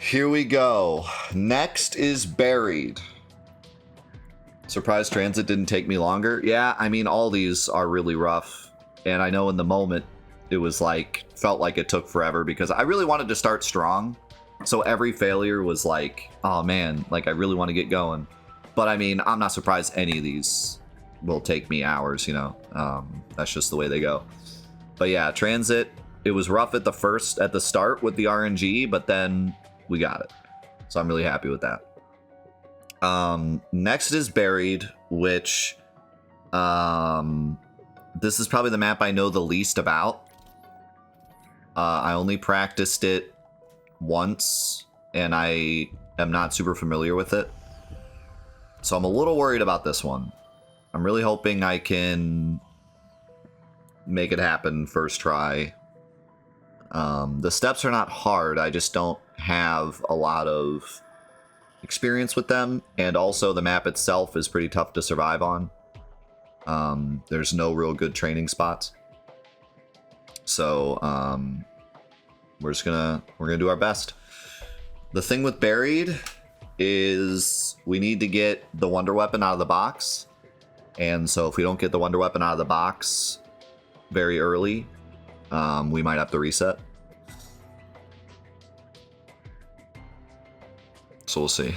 Here we go. Next is Buried. Surprise Transit didn't take me longer. Yeah, I mean, all these are really rough. And I know in the moment, it was like, felt like it took forever because I really wanted to start strong. So every failure was like, oh man, like I really want to get going. But I mean, I'm not surprised any of these will take me hours, you know. That's just the way they go. But yeah, Transit, it was rough at the start with the RNG, but then we got it. So I'm really happy with that. Next is Buried, which this is probably the map I know the least about. I only practiced it once, and I am not super familiar with it. So I'm a little worried about this one. I'm really hoping I can make it happen first try. The steps are not hard, I just don't have a lot of experience with them, and also the map itself is pretty tough to survive on. There's no real good training spots. So we're gonna do our best. The thing with Buried is we need to get the Wonder Weapon out of the box. And so if we don't get the Wonder Weapon out of the box very early, we might have to reset. So we'll see.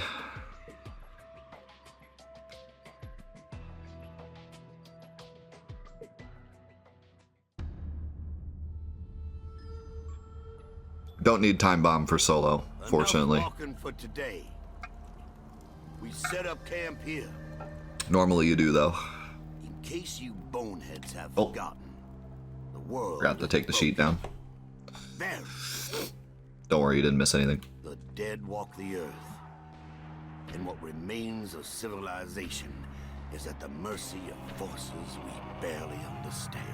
Don't need Time Bomb for solo, fortunately. Walking for today. We set up camp here. Normally you do, though. In case you boneheads have forgotten, the world. Forgot to take the sheet down. There. Don't worry, you didn't miss anything. The dead walk the earth, and what remains of civilization is at the mercy of forces we barely understand.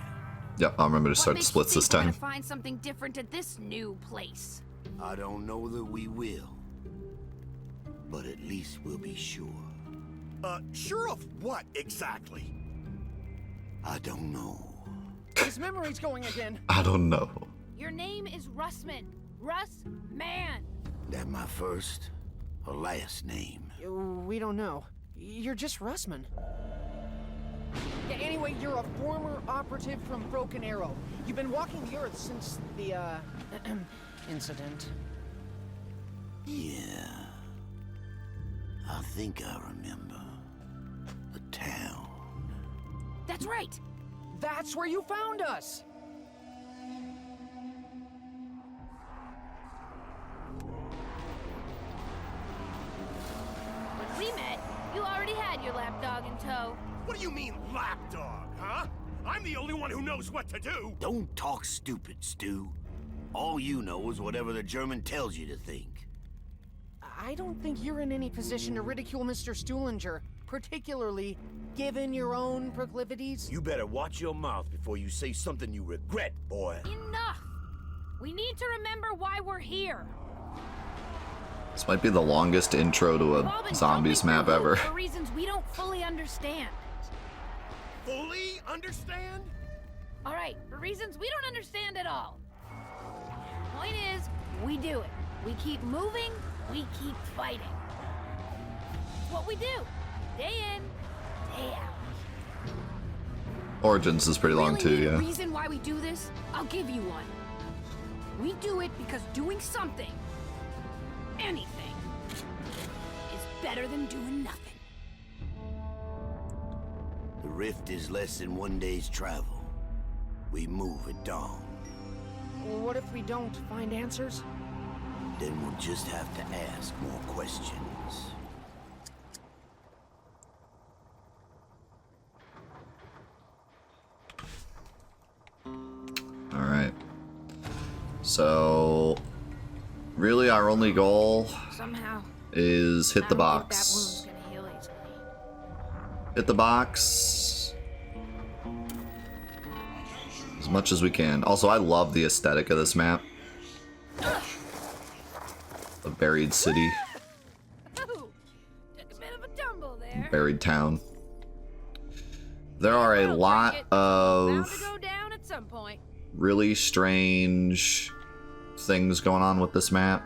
Yep, I'll remember to start the splits this time. Find something different at this new place. I don't know that we will, but at least we'll be sure. Sure of what exactly? I don't know. His memory's going again. I don't know. Your name is Russman. Russ Man. That my first or last name? We don't know. You're just Russman. Yeah, anyway, you're a former operative from Broken Arrow. You've been walking the Earth since the, incident. Yeah. I think I remember. The town. That's right. That's where you found us! When we met, you already had your lapdog in tow. What do you mean, lapdog, huh? I'm the only one who knows what to do! Don't talk stupid, Stu. All you know is whatever the German tells you to think. I don't think you're in any position to ridicule Mr. Stuhlinger, particularly given your own proclivities. You better watch your mouth before you say something you regret, boy. Enough! We need to remember why we're here. This might be the longest intro to We've all a been zombies going map through ever. For reasons we don't fully understand. Fully understand? All right, for reasons we don't understand at all. Point is, we do it. We keep moving, we keep fighting. It's what we do, day in, day out. Origins is pretty long Really too, need a yeah. reason why we do this? I'll give you one. We do it because doing something, anything, is better than doing nothing. The rift is less than one day's travel. We move at dawn. What if we don't find answers? Then we'll just have to ask more questions. Alright. So, really our only goal Somehow, is hit the I don't think that box. wound's gonna heal easily. Hit the box as much as we can. Also, I love the aesthetic of this map. The buried city, Ooh, took a bit of a tumble there. buried town. There are a Well, lot cricket, bound to of go down at some point. really strange things going on with this map.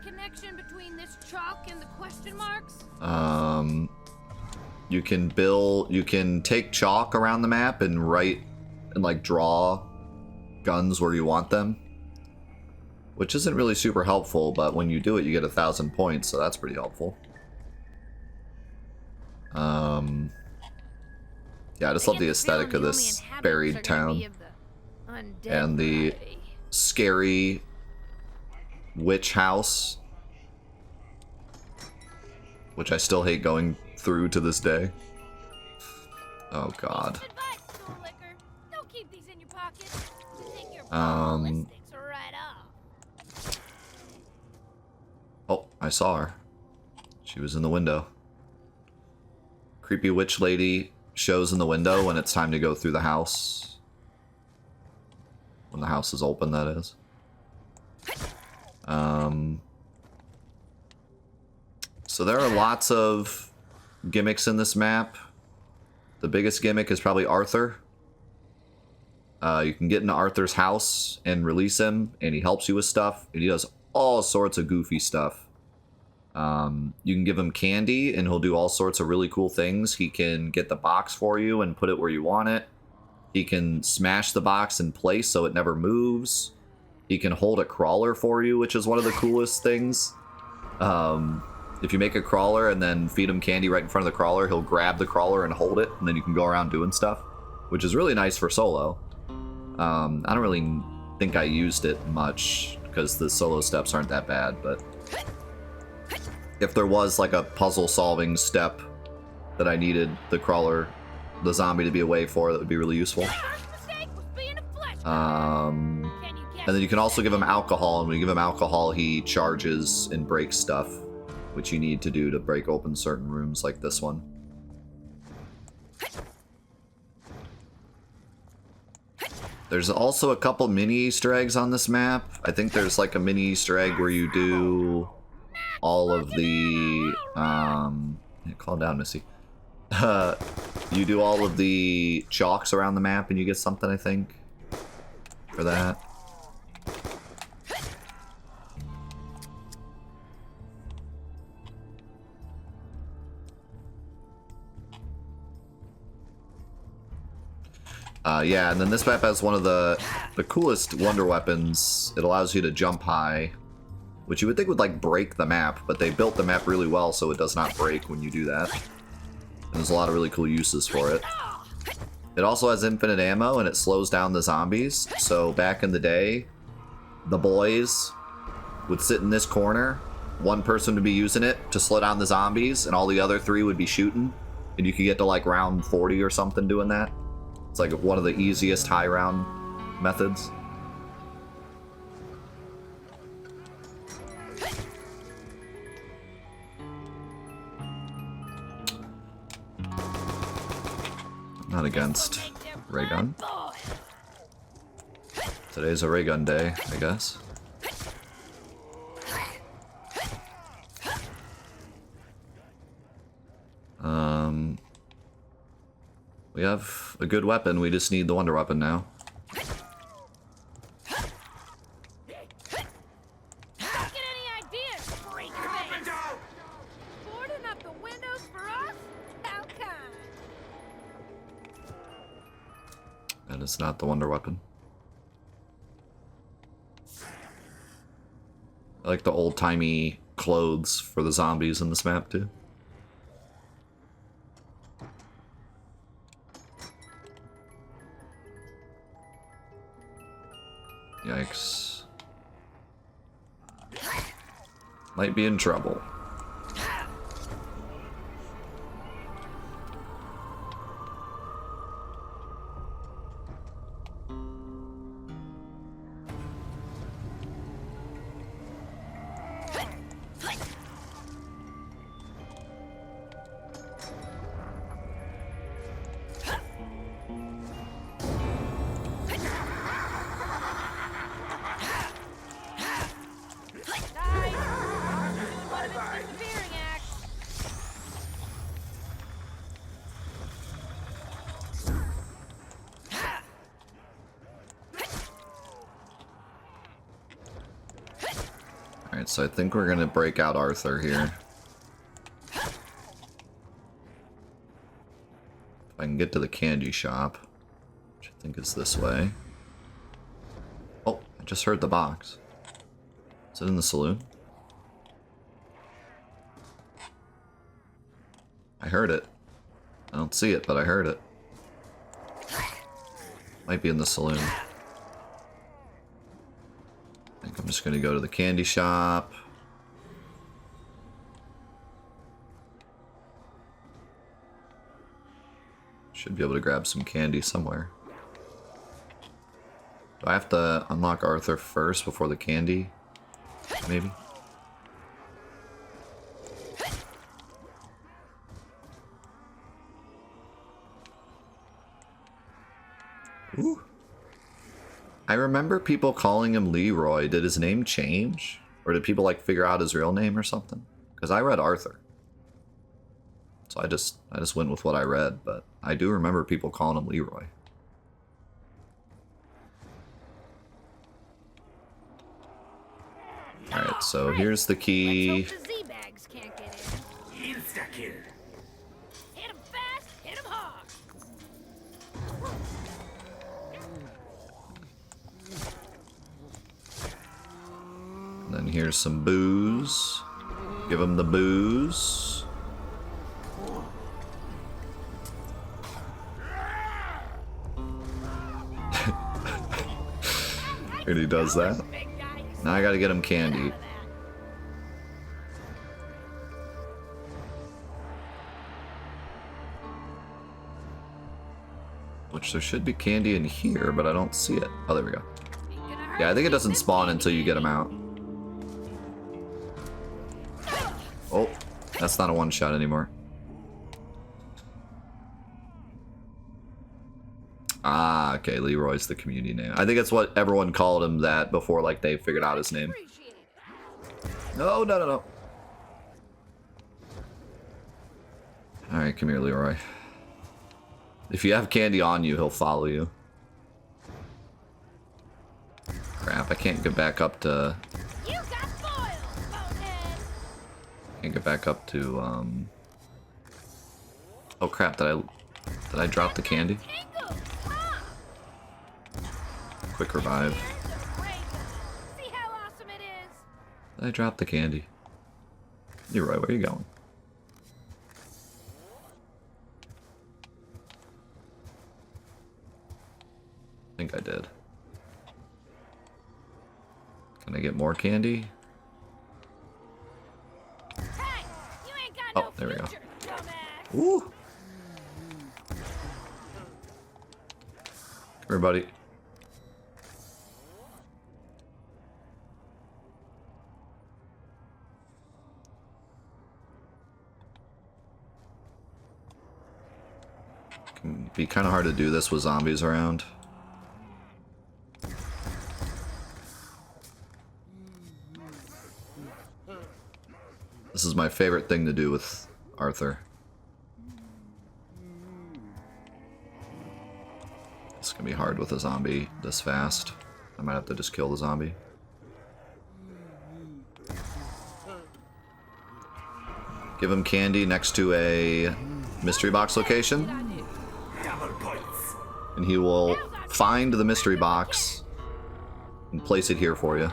connection between this chalk and the question marks? You can take chalk around the map and write and like draw guns where you want them, which isn't really super helpful, but when you do it you get 1,000 points, so that's pretty helpful. Yeah, I just love the aesthetic of this buried town and the scary witch house, which I still hate going through to this day. Oh god. Don't keep these in your pocket. Take your ballistics right off. Oh, I saw her. She was in the window. Creepy witch lady shows in the window when it's time to go through the house. When the house is open, that is. So there are lots of gimmicks in this map. The biggest gimmick is probably Arthur. You can get into Arthur's house and release him, and he helps you with stuff, and he does all sorts of goofy stuff. You can give him candy, and he'll do all sorts of really cool things. He can get the box for you and put it where you want it. He can smash the box in place so it never moves. He can hold a crawler for you, which is one of the coolest things. If you make a crawler and then feed him candy right in front of the crawler, he'll grab the crawler and hold it, and then you can go around doing stuff, which is really nice for solo. I don't really think I used it much because the solo steps aren't that bad, but if there was like a puzzle solving step that I needed the zombie to be away for, that would be really useful. And then you can also give him alcohol, and when you give him alcohol, he charges and breaks stuff, which you need to do to break open certain rooms like this one. There's also a couple mini Easter eggs on this map. I think there's like a mini Easter egg where you do all of the calm down, Missy. You do all of the chalks around the map and you get something, I think, for that. Yeah, and then this map has one of the coolest wonder weapons. It allows you to jump high, which you would think would like break the map, but they built the map really well so it does not break when you do that. And there's a lot of really cool uses for it. It also has infinite ammo and it slows down the zombies. So back in the day, the boys would sit in this corner. One person would be using it to slow down the zombies, and all the other 3 would be shooting. And you could get to like round 40 or something doing that. It's like one of the easiest high round methods. Not against ray gun. Today's a ray gun day, I guess. We have a good weapon, we just need the wonder weapon now. Get any ideas, freak face? Boarding up the windows for us? How kind. And it's not the wonder weapon. I like the old-timey clothes for the zombies in this map, too. Yikes. Might be in trouble. Alright, so I think we're gonna break out Arthur here. If I can get to the candy shop, which I think is this way. Oh, I just heard the box. Is it in the saloon? I heard it. I don't see it, but I heard it. Might be in the saloon. I think I'm just gonna go to the candy shop. Should be able to grab some candy somewhere. Do I have to unlock Arthur first before the candy? Maybe? Ooh. I remember people calling him Leroy. Did his name change? Or did people like figure out his real name or something? Because I read Arthur. So I just went with what I read, but I do remember people calling him Leroy. Alright, so here's the key. Let's hope the Z-bags can't get in. Insta-kill. Hit 'em fast, hit 'em hard. And then here's some booze. Give him the booze. And he does that. Big guy, you Now I gotta get him candy. out of that. Which there should be candy in here, but I don't see it. Oh, there we go. Ain't gonna hurt Yeah, I think it to doesn't keep spawn this until you get him out. Oh, that's not a one-shot anymore. Ah, okay, Leroy's the community name. I think it's what everyone called him that before, like, they figured out his name. Appreciate it. No, no, no, no. Alright, come here, Leroy. If you have candy on you, he'll follow you. Crap, I can't get back up to... You got foiled, bonehead. Can't get back up to, Oh crap, did I drop the candy? Tingle, huh? Quick revive. Here's a ray gun. See how awesome it is? Did I drop the candy? Leroy, where are you going? I think I did. Can I get more candy? Hey, you ain't got Oh, no there we go. future, dumbass. Ooh! Come here, buddy. Can be kind of hard to do this with zombies around. This is my favorite thing to do with Arthur. It's gonna be hard with a zombie this fast. I might have to just kill the zombie. Give him candy next to a mystery box location, Double points. and he will find the mystery box and place it here for you.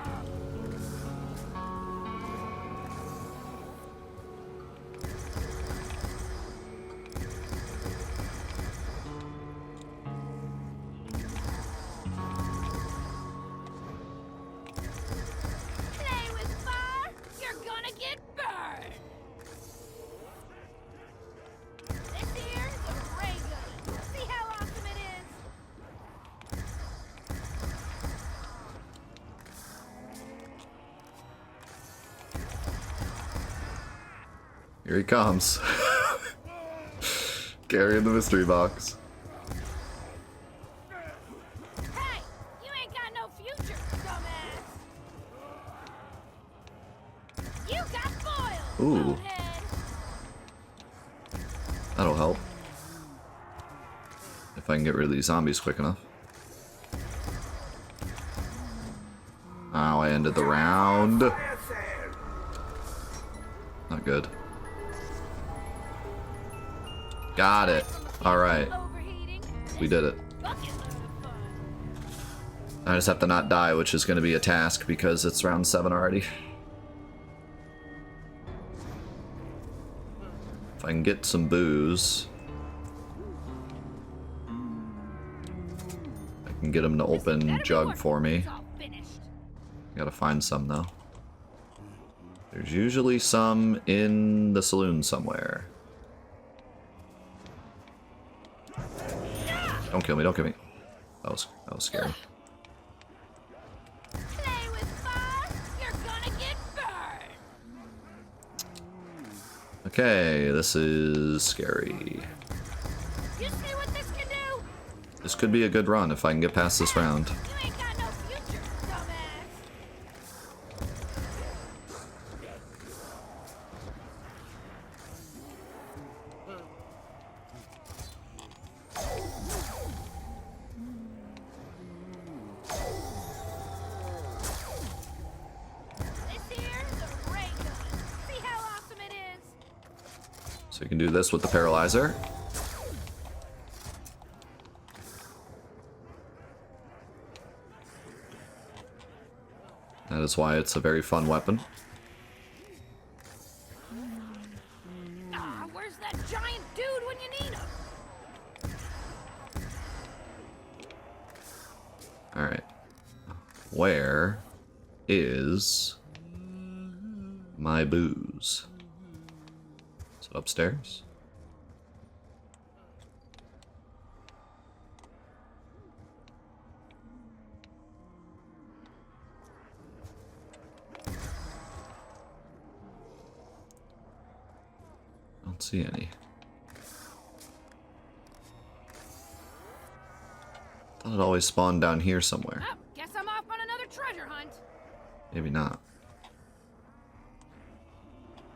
Play with fire, you're gonna get burned. This here's a ray gun. See how awesome it is? Here he comes. Carrying the mystery box. Hey, you ain't got no future, dumbass. You got foiled, Ooh. bonehead. That'll help. If I can get rid of these zombies quick enough. Oh, I ended the round. Fire sale. Not good. Got it. Alright. Overheating. We did it. Bucket load of fun. I just have to not die, which is going to be a task because it's round 7 already. If I can get some booze, I can get him to open jug for me. It's all finished. Gotta find some though. There's usually some in the saloon somewhere. Don't kill me, don't kill me. That was scary. Play with fire, you're gonna get burned. Okay, this is scary. You see what this can do? This could be a good run if I can get past this round. You ain't got no future, dumbass. This here's a ray gun. See how awesome it is? So you can do this with the paralyzer. That is why it's a very fun weapon. Ah, where's that giant dude when you need him? Alright. Where is my booze? Is it upstairs? Don't see any. Thought it always spawned down here somewhere. Oh, guess I'm off on another treasure hunt. Maybe not.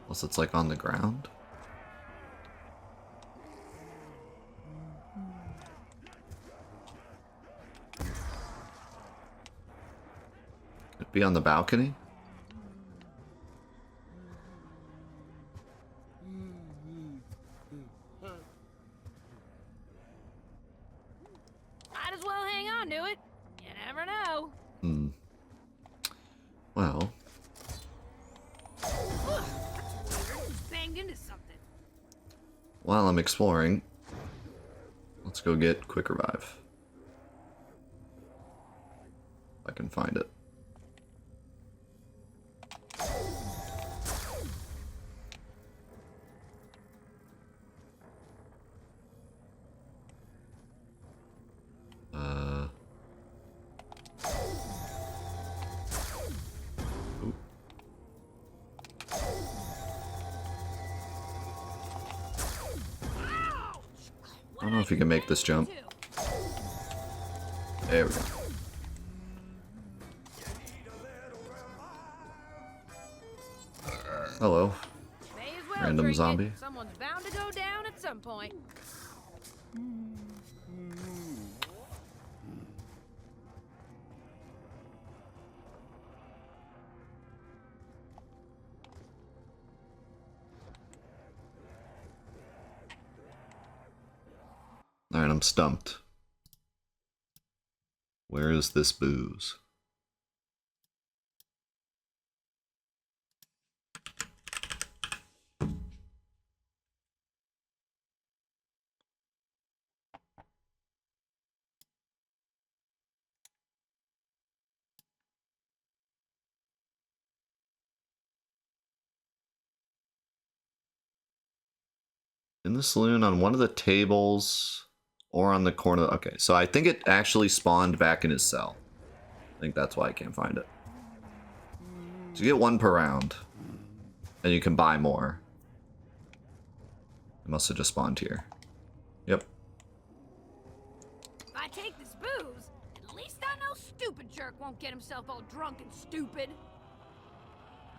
Unless it's like on the ground. Could it be on the balcony? Might as well hang on to it. You never know. Hmm. Well, Ugh, that's weird. Just banged into something. while I'm exploring, let's go get Quick Revive. If I can find it. Oop. I don't know if you can make this jump. There we go. Hello. May as well Random drink it. zombie. Someone's bound to go down at some point. Alright, I'm stumped. Where is this booze? In the saloon, on one of the tables, or on the corner. Okay, so I think it actually spawned back in his cell. I think that's why I can't find it. So you get one per round, and you can buy more. It must have just spawned here. Yep. If I take this booze, at least I know stupid jerk won't get himself all drunk and stupid.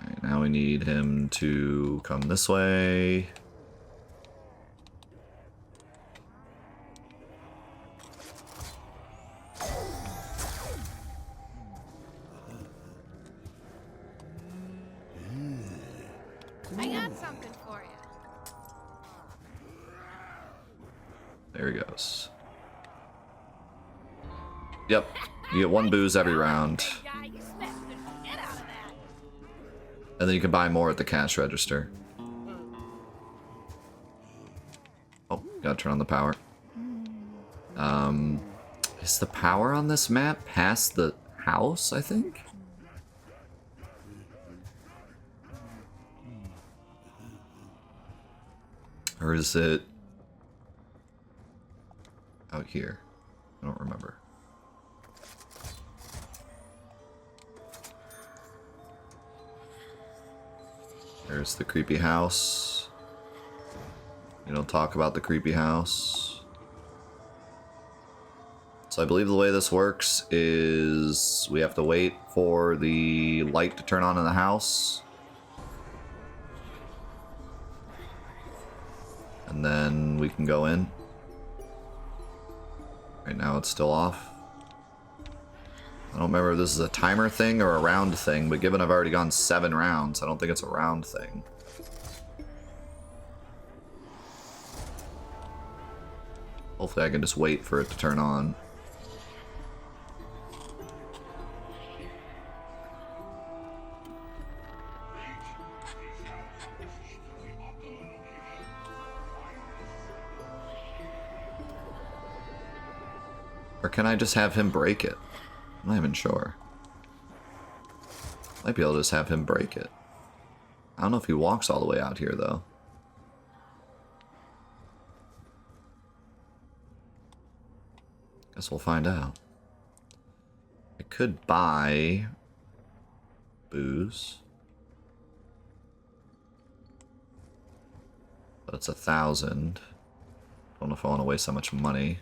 Alright, now we need him to come this way. I got something for you. There he goes. Yep. You get 1 booze every round. Yeah, you smashed the shit out of that. And then you can buy more at the cash register. Oh, gotta turn on the power. Is the power on this map past the house, I think? Or is it out here? I don't remember. There's the creepy house. You don't talk about the creepy house. So I believe the way this works is we have to wait for the light to turn on in the house. And then we can go in. Right now it's still off. I don't remember if this is a timer thing or a round thing, but given I've already gone 7 rounds, I don't think it's a round thing. Hopefully I can just wait for it to turn on. Or can I just have him break it? I'm not even sure. Might be able to just have him break it. I don't know if he walks all the way out here, though. Guess we'll find out. I could buy booze. But it's 1,000. Don't know if I want to waste that much money.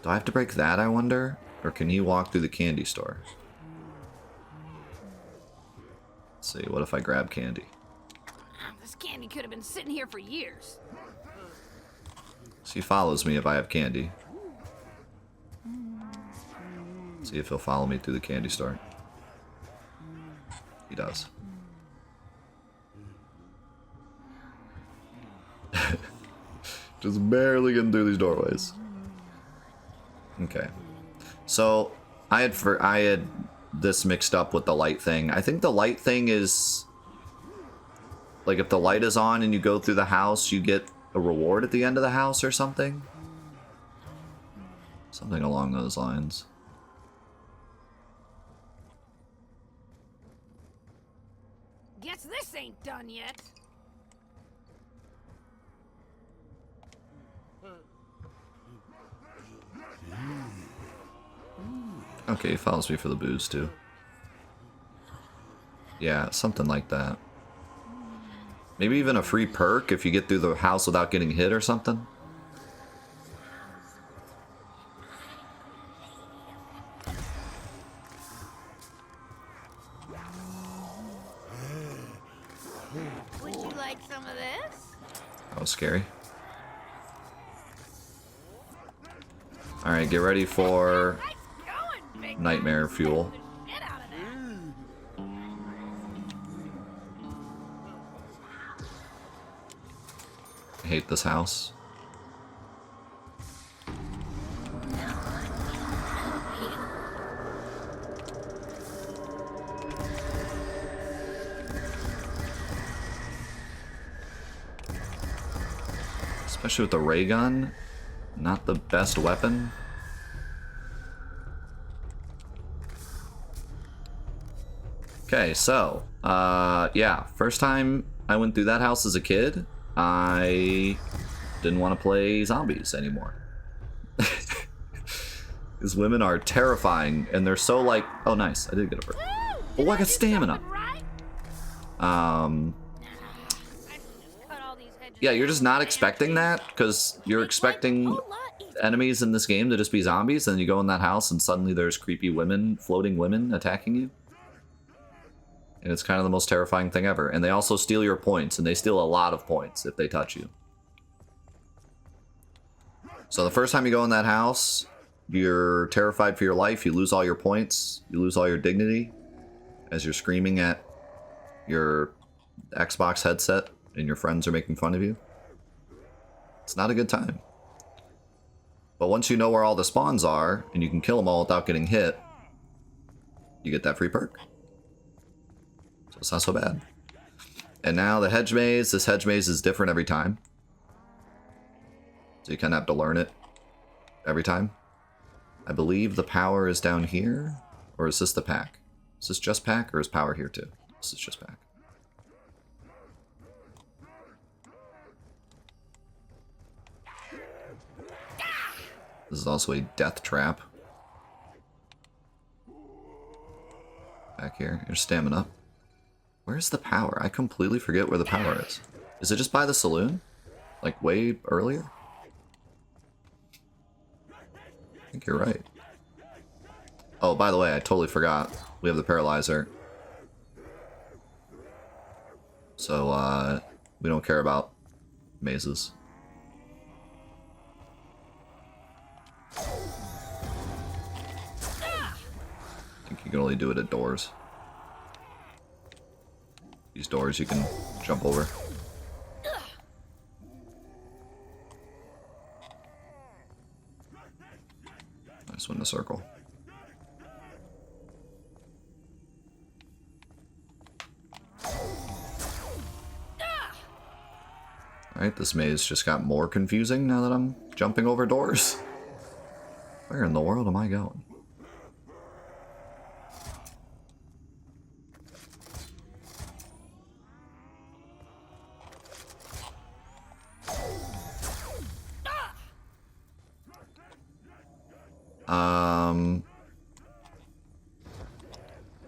Do I have to break that, I wonder? Or can he walk through the candy store? Let's see, what if I grab candy? This candy could have been sitting here for years. So he follows me if I have candy. See if he'll follow me through the candy store. He does. Just barely getting through these doorways. Okay. So I had this mixed up with the light thing. I think the light thing is like if the light is on and you go through the house, you get a reward at the end of the house or something. Something along those lines. Guess this ain't done yet. Okay, he follows me for the booze too. Yeah, something like that. Maybe even a free perk if you get through the house without getting hit or something. Would you like some of this? That was scary. Alright, get ready for Nice going, big nightmare fuel. Get out of there. I hate this house. Especially with the ray gun. Not the best weapon. Okay, so, yeah, first time I went through that house as a kid, I didn't want to play zombies anymore. These women are terrifying, and they're so like, oh nice, I did get a bird. Oh, I got stamina. Yeah, you're just not expecting that, because you're expecting enemies in this game to just be zombies, and then you go in that house and suddenly there's creepy women, floating women attacking you. And it's kind of the most terrifying thing ever. And they also steal your points, and they steal a lot of points if they touch you. So the first time you go in that house, you're terrified for your life, you lose all your points, you lose all your dignity as you're screaming at your Xbox headset and your friends are making fun of you, it's not a good time. But once you know where all the spawns are, and you can kill them all without getting hit, you get that free perk. So it's not so bad. And now the hedge maze. This hedge maze is different every time. So you kind of have to learn it every time. I believe the power is down here. Or is this the pack? Is this just pack, or is power here too? This is just pack. This is also a death trap. Back here. Here's stamina. Where's the power? I completely forget where the power is. Is it just by the saloon? Like way earlier? I think you're right. Oh, by the way, I totally forgot. We have the paralyzer. So, we don't care about mazes. I think you can only do it at doors. These doors you can jump over. Nice one, the circle. Alright, this maze just got more confusing now that I'm jumping over doors. Where in the world am I going?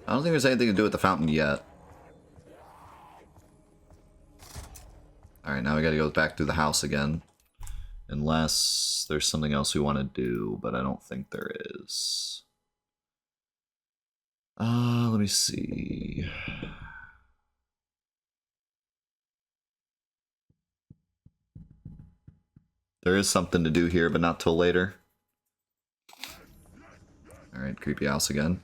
I don't think there's anything to do with the fountain yet. Alright, now we gotta go back through the house again. Unless there's something else we want to do, but I don't think there is. Let me see. There is something to do here, but not till later. Alright, creepy house again.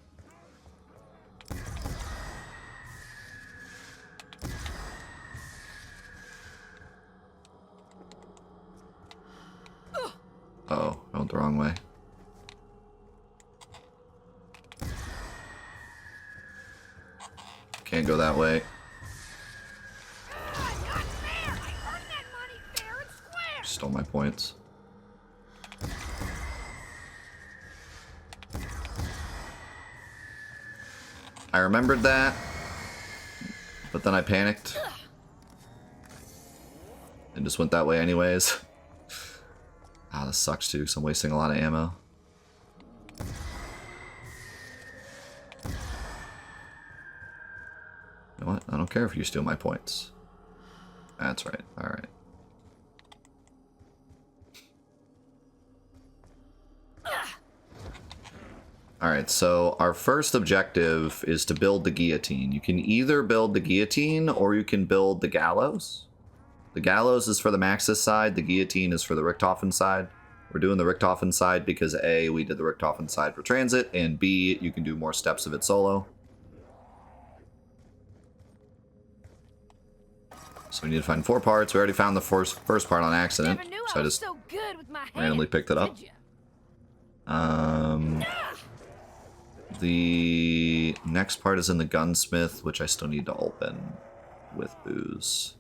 Uh-oh, I went the wrong way. Can't go that way. Stole my points. I remembered that, but then I panicked and just went that way anyways. Ah, this sucks too, because I'm wasting a lot of ammo. You know what? I don't care if you steal my points. That's right. Alright. Alright, so our first objective is to build the guillotine. You can either build the guillotine or you can build the gallows. The gallows is for the Maxis side, the guillotine is for the Richthofen side. We're doing the Richthofen side because A, we did the Richthofen side for transit, and B, you can do more steps of it solo. So we need to find 4 parts. We already found the first part on accident, so I just randomly picked it up. The next part is in the gunsmith, which I still need to open with booze.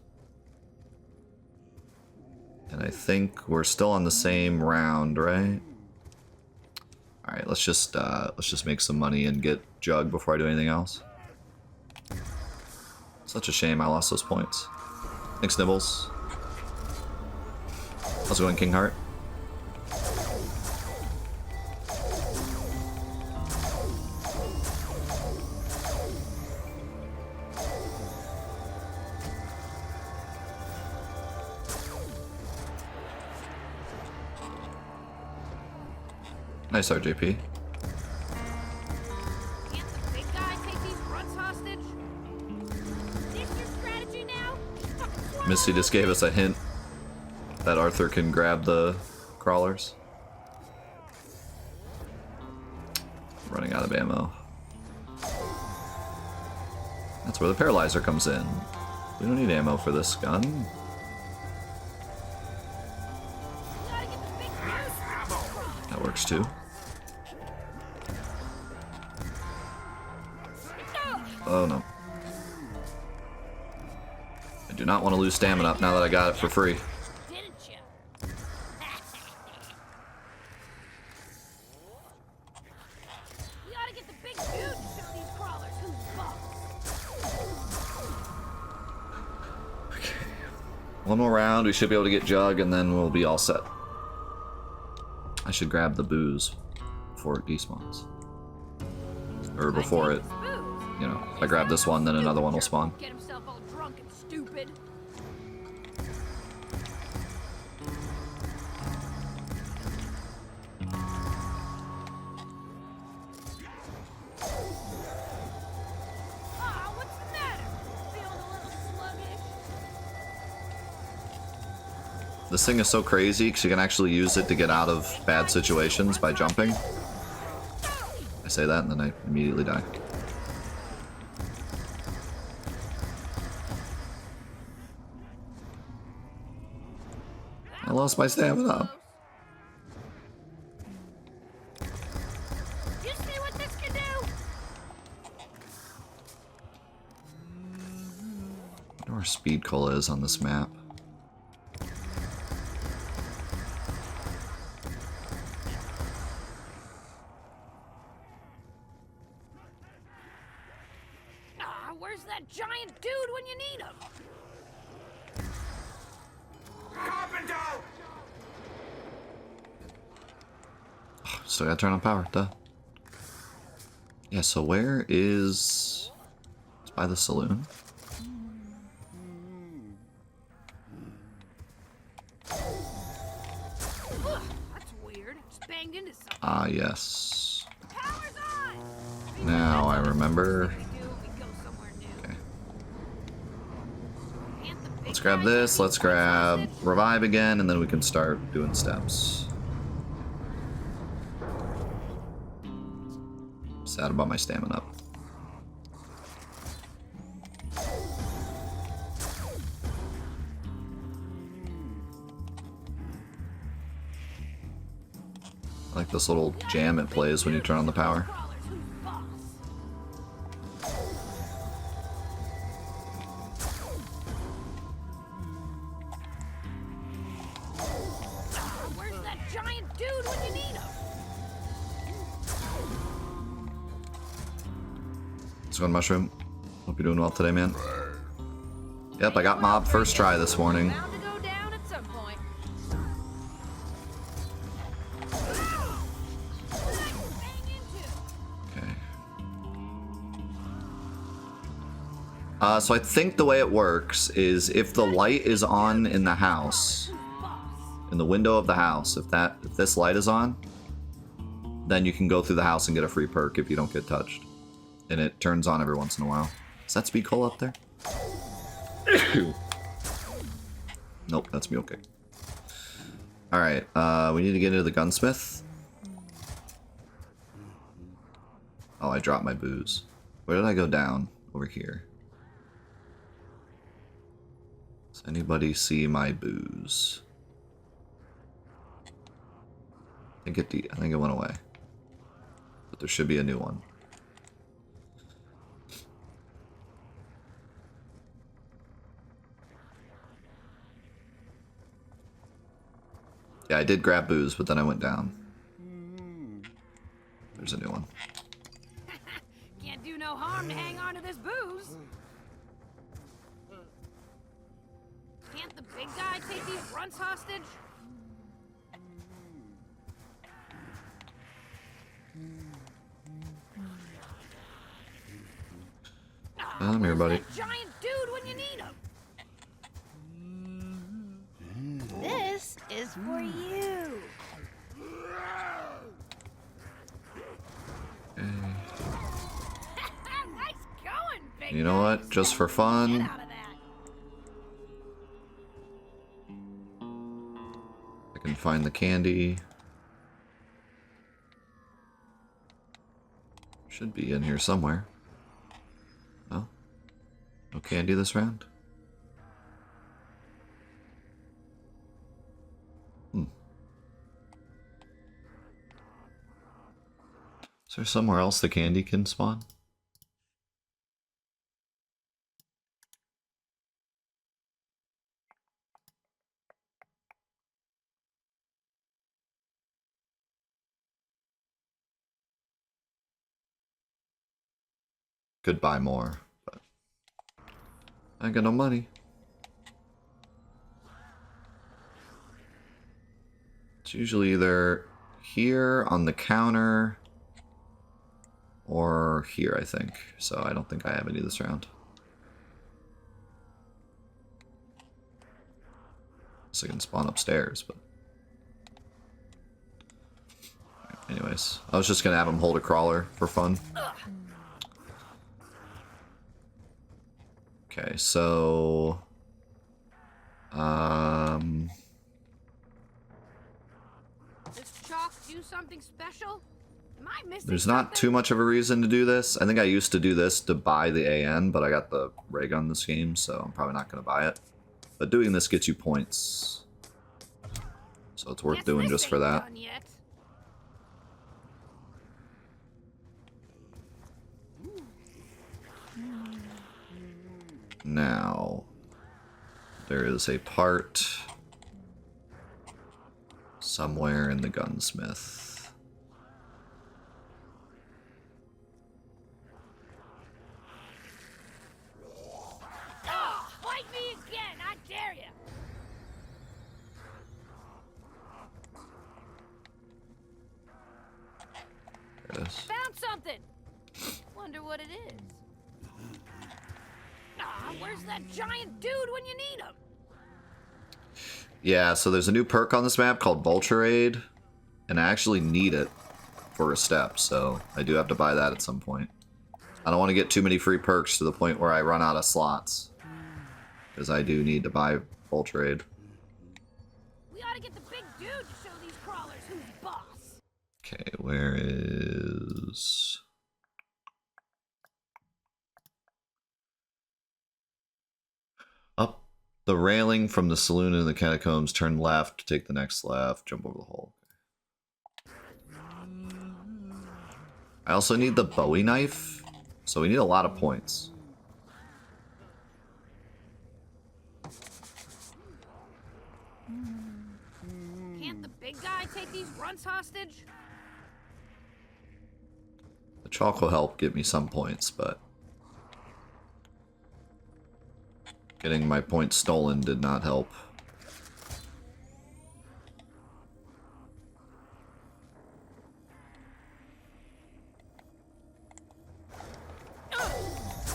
And I think we're still on the same round, right? All right, let's just make some money and get Jug before I do anything else. Such a shame I lost those points. Thanks, Nibbles. How's it going, King Heart? Nice RJP. Can't the big guy take these grunts hostage? Is your strategy now? Misty just gave us a hint that Arthur can grab the crawlers. Running out of ammo. That's where the paralyzer comes in. We don't need ammo for this gun. That works too. Oh no. I do not want to lose stamina up now that I got it for free. Didn't you? We ought to get the big dude to show these crawlers who's boss. One more round, we should be able to get Jug, and then we'll be all set. I should grab the booze before it despawns. Or before it, you know, if I grab this one, then another one will spawn. Get himself all drunk and stupid. Ah, what's the matter? Feeling a little sluggish? This thing is so crazy because you can actually use it to get out of bad situations by jumping. I say that and then I immediately die. I lost my stamina. You see what this can do? I wonder where Speed Cola is on this map. Ah, where's that giant dude when you need him? Still gotta turn on power, duh. Yeah, so where is... It's by the saloon. Ugh, that's weird. Just banged into something. Ah, yes. Power's on! Now I remember. We go somewhere new. Okay. Can't the big Let's grab guy this, take let's these grab hostage? revive again, and then we can start doing steps. Sad about my stamina up. I like this little jam it plays when you turn on the power. Crawlers, who's boss? Ah, where's that giant dude when you need him? Let's go on Mushroom. Hope you're doing well today, man. Yep, I got mob first try this morning. Bound to go down at some point. Bang into. Okay. So I think the way it works is if the light is on in the house, Who's boss? in the window of the house, if this light is on, then you can go through the house and get a free perk if you don't get touched. And it turns on every once in a while. Is that Speed Cola up there? Nope, that's me. Okay. Alright, we need to get into the gunsmith. Oh, I dropped my booze. Where did I go down? Over here. Does anybody see my booze? I think it went away. But there should be a new one. Yeah, I did grab booze, but then I went down. There's a new one. Can't do no harm to hang on to this booze. Can't the big guy take these runts hostage? I'm here, buddy. That giant dude when you need him. This is for you. Nice going, big You know guy. what? Just for Get fun, out of that. I can find the candy. Should be in here somewhere. Oh. candy this round? Is there somewhere else the candy can spawn? Could buy more, but I ain't got no money. It's usually either here on the counter or here, I think. So I don't think I have any this round. So I can spawn upstairs, but anyways, I was just gonna have him hold a crawler for fun. Okay, so Does chalk do something special? Am I missing there's not too much of a reason to do this. I think I used to do this to buy the AN, but I got the ray gun this game, so I'm probably not going to buy it. But doing this gets you points, so it's worth doing just for that. Now, there is a part somewhere in the gunsmith. Oh, fight me again! I dare you! There it is. Found something! Wonder what it is. Ah, where's that giant dude when you need him? Yeah, so there's a new perk on this map called Vulture Aid, and I actually need it for a step, so I do have to buy that at some point. I don't want to get too many free perks to the point where I run out of slots, because I do need to buy Vulture Aid. We ought to get the big dude to show these crawlers who's boss. Okay, where is... Up the railing from the saloon in the catacombs, turn left, take the next left, jump over the hole. I also need the Bowie knife, so we need a lot of points. Can't the big guy take these runts hostage? The chalk will help get me some points, but getting my points stolen did not help.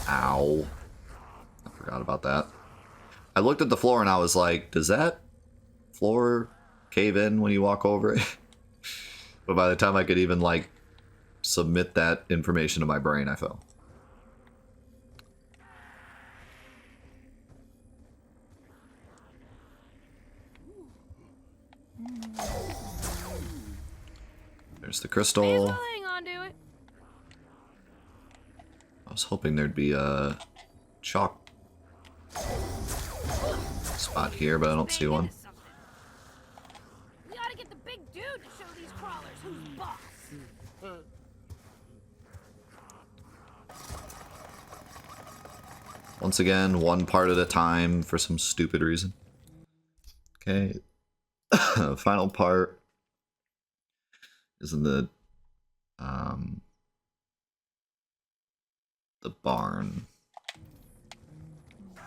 Ow. I forgot about that. I looked at the floor and I was like, does that floor cave in when you walk over it? But by the time I could even, like, submit that information to my brain, I fell. There's the May as crystal. well hang on to it. I was hoping there'd be a chalk spot here, but I don't see one. We ought to get the big dude to show these crawlers who's boss. Once again, one part at a time for some stupid reason. Okay. Final part is in the barn. I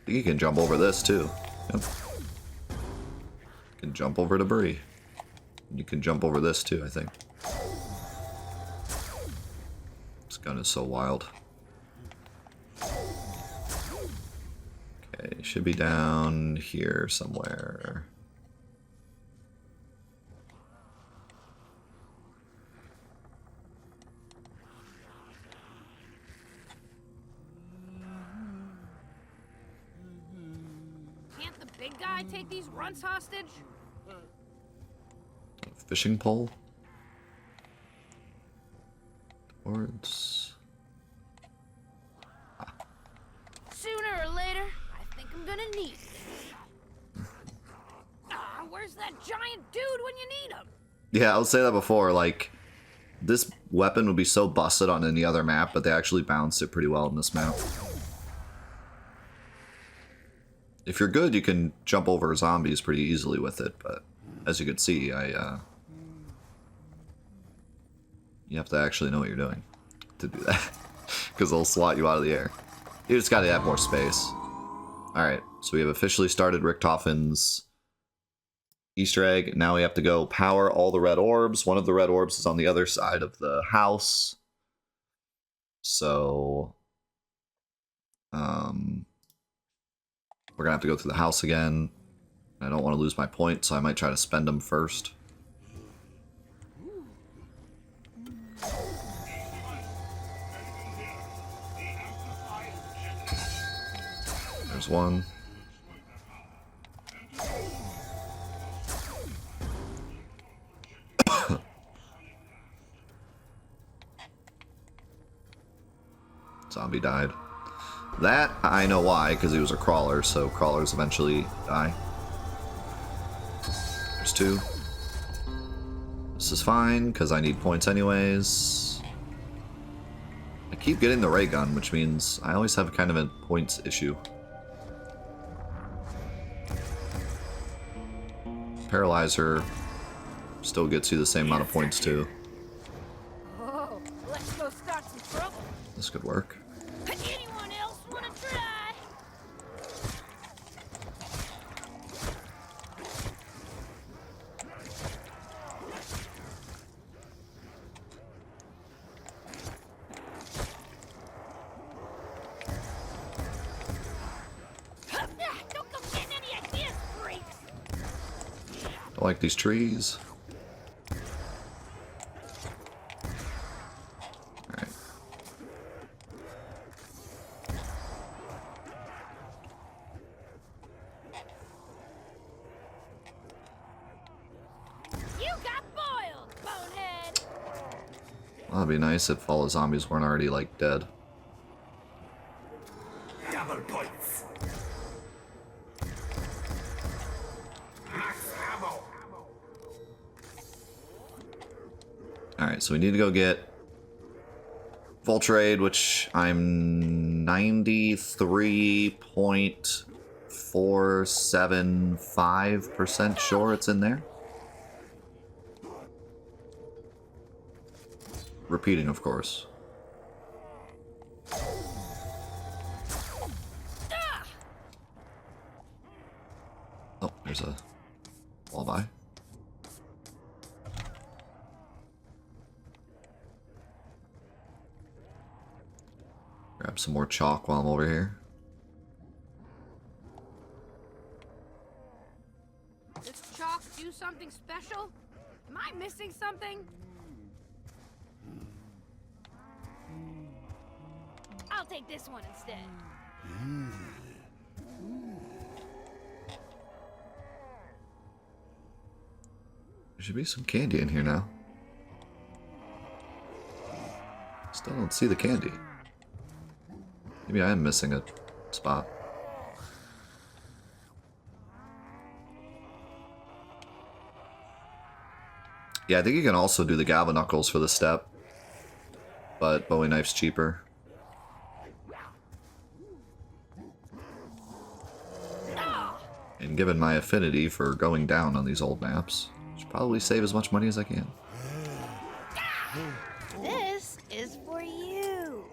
think you can jump over this too. Yep. You can jump over debris. You can jump over this too, I think. This gun is so wild. Okay, should be down here somewhere. Can't the big guy take these runts hostage? Fishing pole? Towards... Ah. gonna need this. Ah, where's that giant dude when you need him? Yeah, I'll say that before, like, this weapon would be so busted on any other map, but they actually balanced it pretty well in this map. If you're good, you can jump over zombies pretty easily with it, but as you can see, you have to actually know what you're doing to do that, because they'll swat you out of the air. You just gotta have more space. Alright, so we have officially started Richtofen's Easter egg. Now we have to go power all the red orbs. One of the red orbs is on the other side of the house. So, we're gonna have to go through the house again. I don't want to lose my points, so I might try to spend them first. There's one. Zombie died. That, I know why, because he was a crawler, so crawlers eventually die. There's two. This is fine, because I need points anyways. I keep getting the ray gun, which means I always have kind of a points issue. Paralyzer still gets you the same amount of points too. Oh, let's go start some trouble. This could work. Anyone else wanna try? Don't come getting any ideas, freaks! I like these trees. Alright. You got boiled, bonehead! Well, that'd be nice if all the zombies weren't already, like, dead. Double points. Max ammo. Alright, so we need to go get Voltrade, which I'm 93.475% sure it's in there. Repeating, of course. Oh, there's a walleye. Grab some more chalk while I'm over here. Does chalk do something special? Am I missing something? I'll take this one instead. There should be some candy in here now. Still don't see the candy. Maybe I am missing a spot. Yeah, I think you can also do the Galvanuckles for the step, but Bowie Knife's cheaper. And given my affinity for going down on these old maps, I should probably save as much money as I can. This is for you.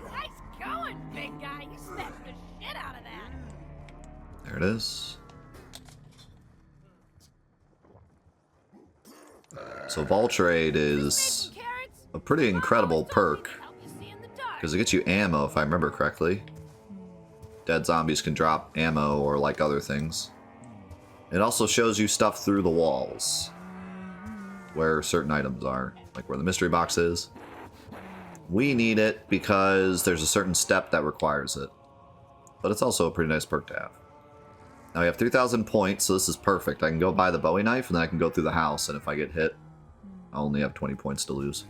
Nice going, big guy. You smashed the shit out of that. There it is. So Voltrade is Carrots? a pretty incredible perk, Help you see in the dark. because it gets you ammo, if I remember correctly. Dead zombies can drop ammo or like other things. It also shows you stuff through the walls, where certain items are, like where the mystery box is. We need it because there's a certain step that requires it. But it's also a pretty nice perk to have. Now we have 3,000 points, so this is perfect. I can go buy the Bowie knife, and then I can go through the house, and if I get hit, I only have 20 points to lose.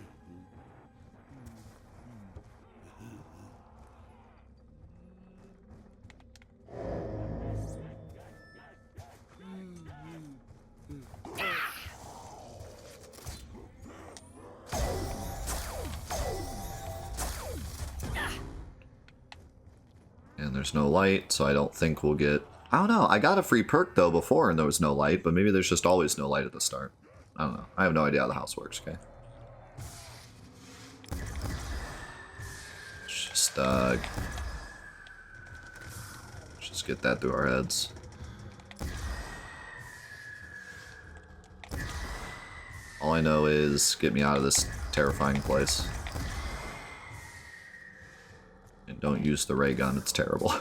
And there's no light, so I don't think we'll get... I don't know. I got a free perk, though, before, and there was no light, but maybe there's just always no light at the start. I don't know. I have no idea how the house works, okay? Just get that through our heads. All I know is get me out of this terrifying place. And don't use the ray gun, it's terrible.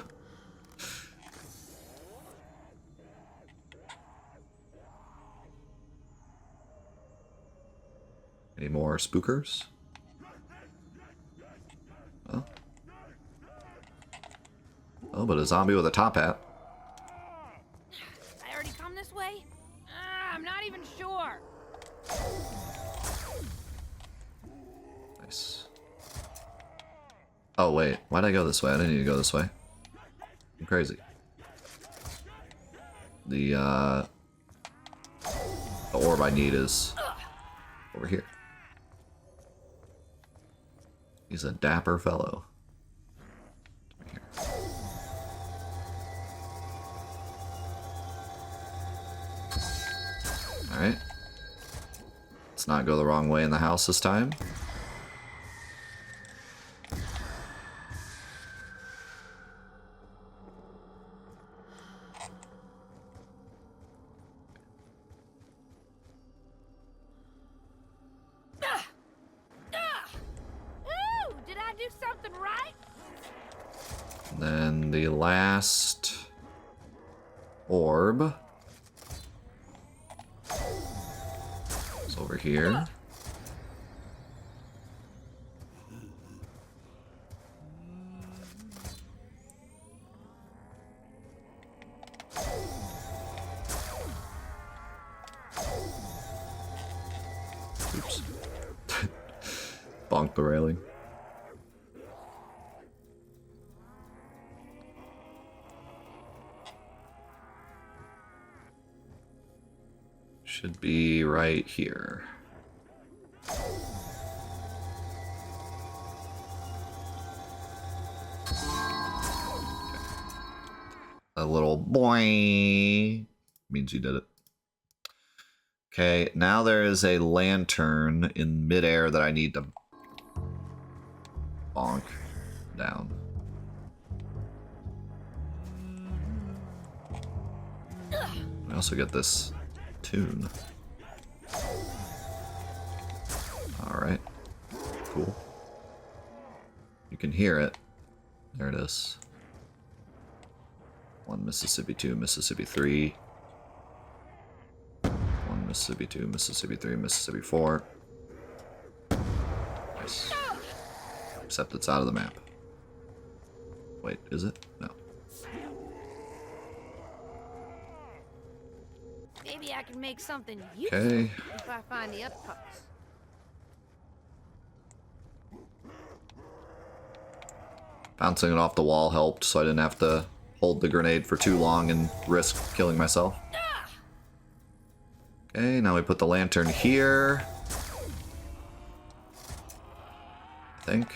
Any more spookers? Oh. Oh, but a zombie with a top hat. I already come this way? I'm not even sure. Nice. Oh, wait. Why'd I go this way? I didn't need to go this way. I'm crazy. The orb I need is over here. He's a dapper fellow. Over here. Alright. Let's not go the wrong way in the house this time. Ooh, did I do something right? And then the last orb is over here. Oops. Bonk the railing. Should be right here. A little boing means you did it. Okay, now there is a lantern in midair that I need to bonk down. I also get this tune. Alright. Cool. You can hear it. There it is. 1 Mississippi, 2 Mississippi 3. 1 Mississippi, 2 Mississippi 3, Mississippi 4. Nice. Except it's out of the map. Wait, is it? No. Maybe I can make something useful Okay. if I find the up parts. Bouncing it off the wall helped, so I didn't have to hold the grenade for too long and risk killing myself. Okay, now we put the lantern here. I think.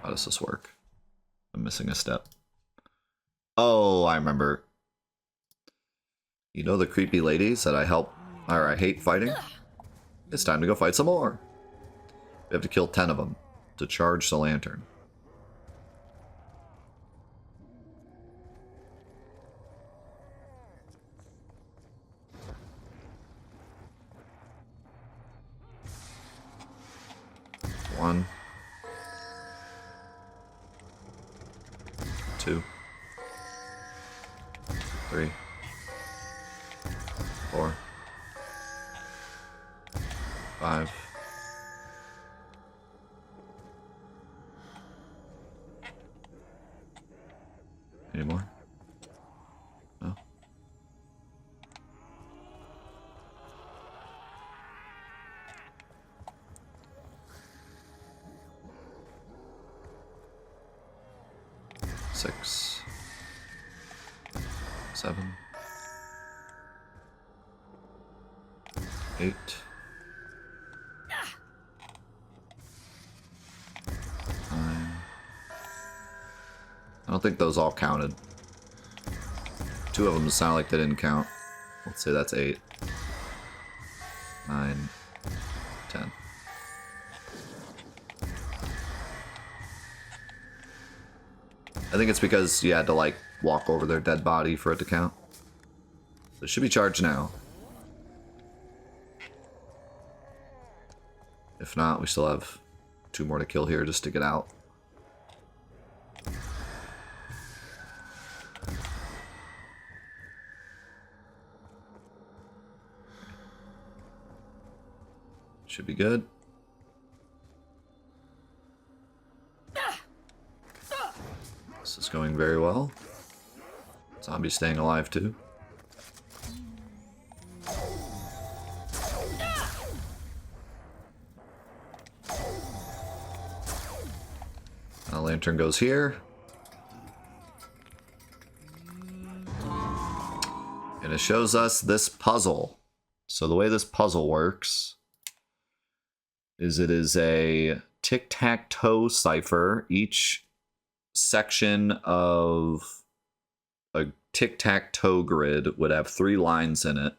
How does this work? I'm missing a step. Oh, I remember. You know the creepy ladies that I help, or I hate fighting? It's time to go fight some more. We have to kill 10 of them to charge the lantern. One. 2. 3. 4. 5. Any more? No? Six. 7. 8. don't think those all counted. 2 of them sound like they didn't count. Let's say that's 8. 9. 10. I think it's because you had to, like, walk over their dead body for it to count. So it should be charged now. If not, we still have 2 more to kill here just to get out. Should be good. This is going very well. Zombie staying alive too. A lantern goes here. And it shows us this puzzle. So the way this puzzle works is it is a tic-tac-toe cipher. Each section of a tic-tac-toe grid would have 3 lines in it.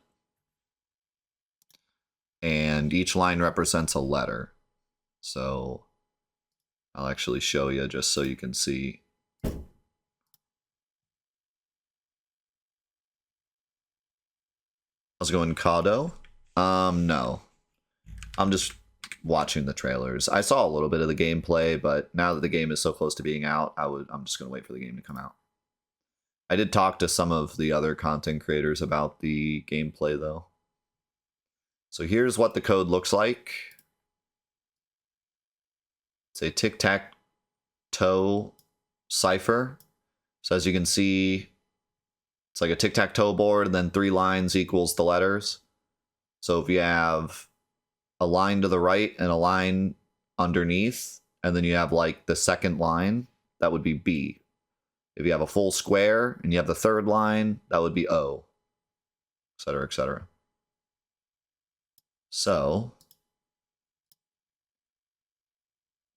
And each line represents a letter. So I'll actually show you just so you can see. How's it going, Kado? No. I'm just watching the trailers. I saw a little bit of the gameplay, but now that the game is so close to being out, I'm just going to wait for the game to come out. I did talk to some of the other content creators about the gameplay, though. So here's what the code looks like. It's a tic-tac-toe cipher. So as you can see, it's like a tic-tac-toe board, and then 3 lines equals the letters. So if you have a line to the right and a line underneath, and then you have like the second line, that would be B. If you have a full square and you have the third line, that would be O, etc., etc. So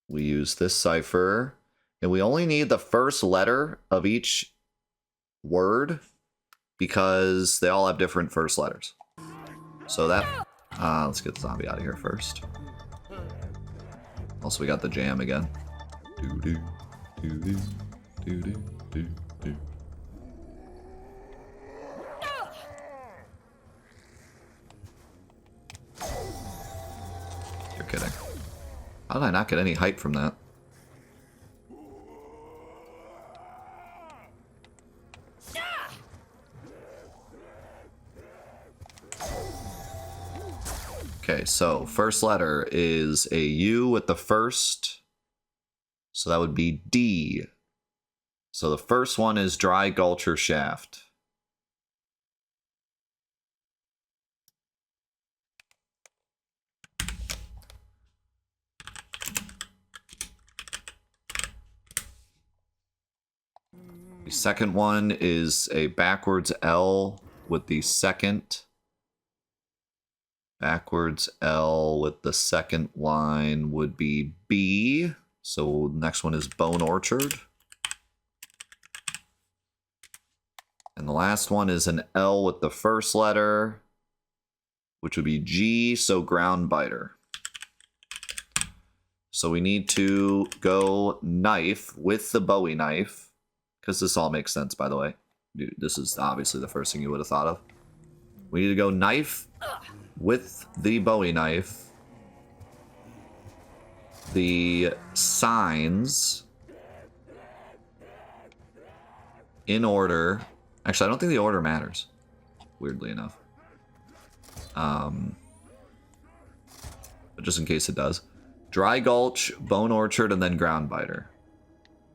we use this cipher, and we only need the first letter of each word because they all have different first letters. So that, let's get the zombie out of here first. Also, we got the jam again. Doo-doo, doo-doo, doo-doo, doo-doo. You're kidding. How did I not get any hype from that? Okay, so first letter is a U with the first. So that would be D. So the first one is Dry Gulcher Shaft. The second one is a backwards L with the second. Backwards L with the second line would be B. So next one is Bone Orchard. And the last one is an L with the first letter, which would be G, so Ground Biter. So we need to go knife with the Bowie knife, because this all makes sense, by the way. Dude, this is obviously the first thing you would have thought of. We need to go knife with the Bowie knife. The signs in order. Actually, I don't think the order matters, weirdly enough. But just in case it does. Dry Gulch, Bone Orchard, and then Ground Biter.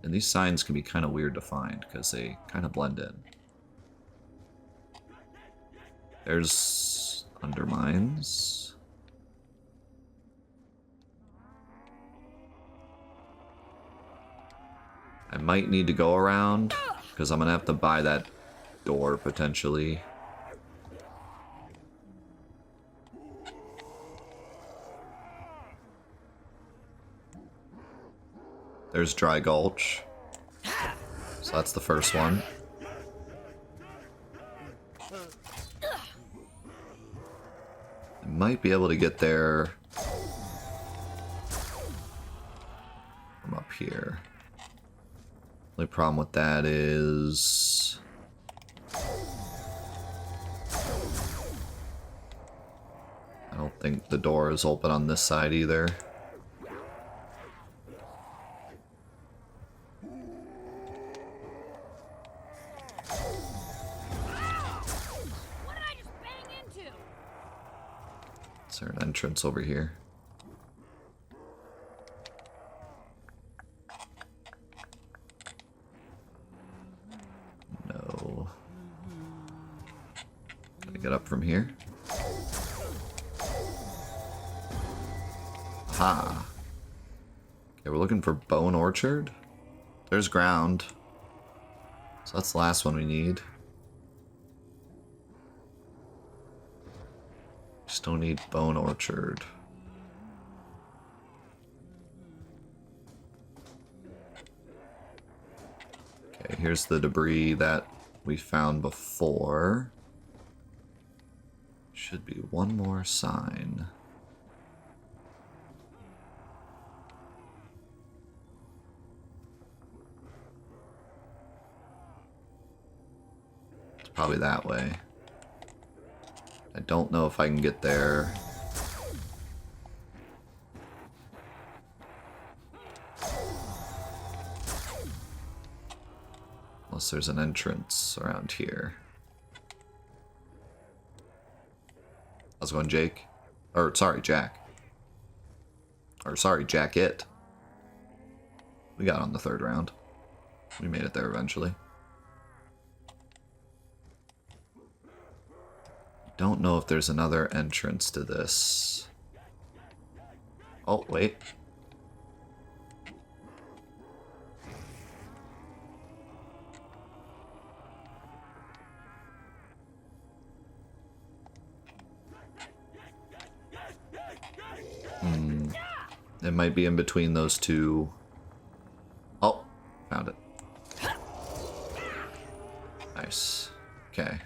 And these signs can be kind of weird to find because they kind of blend in. There's Undermines. I might need to go around because I'm going to have to buy that door potentially. There's Dry Gulch. So So that's the first one. I might be able to get there from up here. Only problem with that is I don't think the door is open on this side either. What did I just bang into? Is there an entrance over here? No. Can I get up from here? Aha. Okay, we're looking for Bone Orchard. There's ground. So that's the last one we need. Just don't need Bone Orchard. Okay, here's the debris that we found before. Should be one more sign. It's probably that way. I don't know if I can get there. Unless there's an entrance around here. How's it going, Jake? Or, sorry, Jack. Or, sorry, Jack it. We got on the third round. We made it there eventually. Don't know if there's another entrance to this. Oh, wait. It might be in between those two. Oh, found it. Nice. Okay.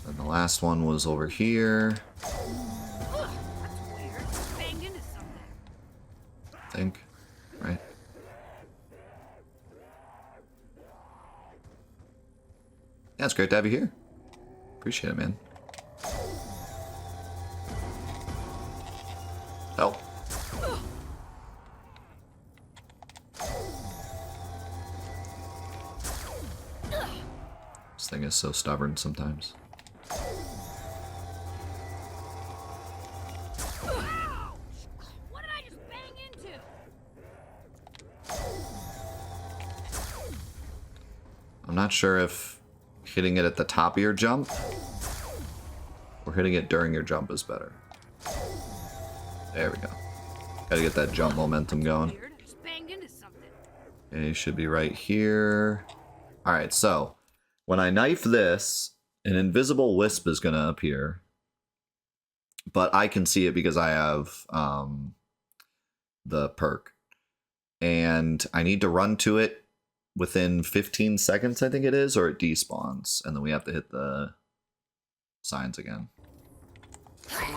And the last one was over here. Ugh, that's weird. Banged into something. I think. Right? Yeah, it's great to have you here. Appreciate it, man. Help. This thing is so stubborn sometimes. What did I just bang into? I'm not sure if hitting it at the top of your jump or hitting it during your jump is better. There we go. Gotta get that jump momentum going. Weird. I just banged into something. Okay, it should be right here. Alright, so when I knife this, an invisible wisp is gonna appear. But I can see it because I have the perk. And I need to run to it within 15 seconds, I think it is, or it despawns. And then we have to hit the signs again. Okay.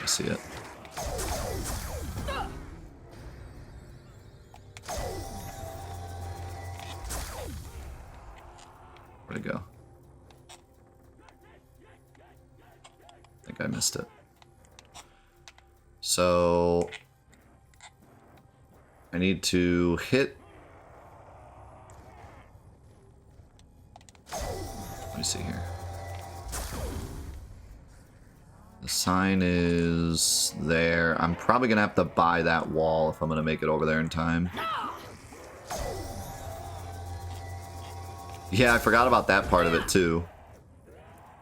I see it. Where'd it go? I think I missed it. So I need to hit. Let me see here. The sign is there. I'm probably gonna have to buy that wall if I'm gonna make it over there in time. Yeah, I forgot about that part of it too.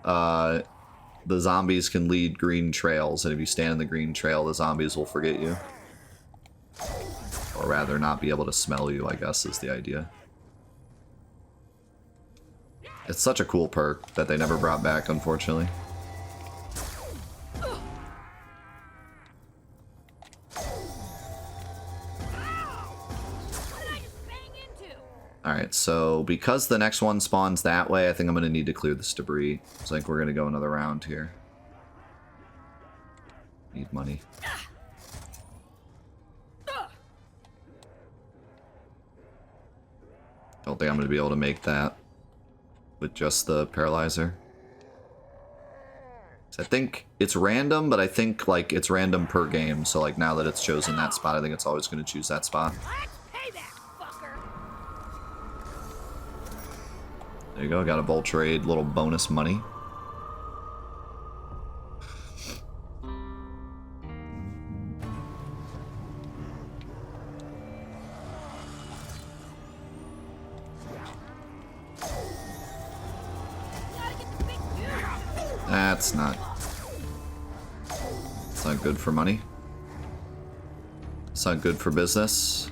The zombies can lead green trails, and if you stand in the green trail, the zombies will forget you. Or rather, not be able to smell you, I guess, is the idea. It's such a cool perk that they never brought back, unfortunately. Alright, so because the next one spawns that way, I think I'm going to need to clear this debris. So I think we're going to go another round here. Need money. Don't think I'm going to be able to make that with just the paralyzer. So I think it's random, but I think like it's random per game. So like now that it's chosen that spot, I think it's always going to choose that spot. There you go, got a Bolt Trade, little bonus money. That's not good for money. It's not good for business.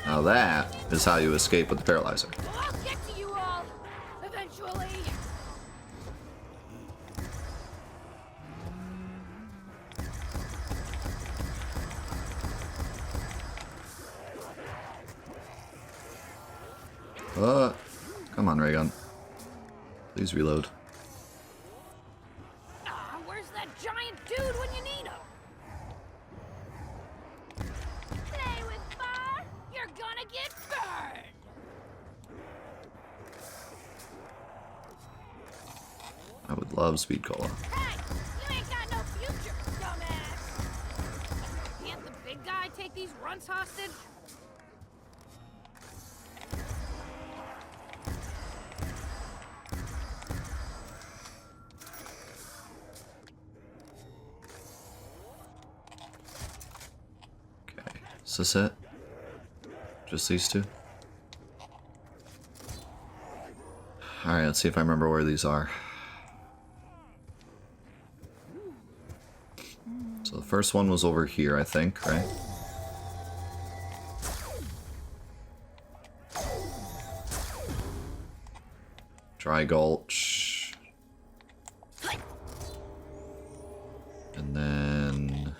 Now that is how you escape with the paralyzer. I'll get to you all eventually. Come on, Raygun. Please reload. Where's that giant dude when you need him? Play with fire, you're gonna get burned. I would love Speed Cola. Hey, you ain't got no future, dumbass. Can't the big guy take these runts hostage? Is this it? Just these two? Alright, let's see if I remember where these are. So the first one was over here, I think, right? Dry Gulch. And then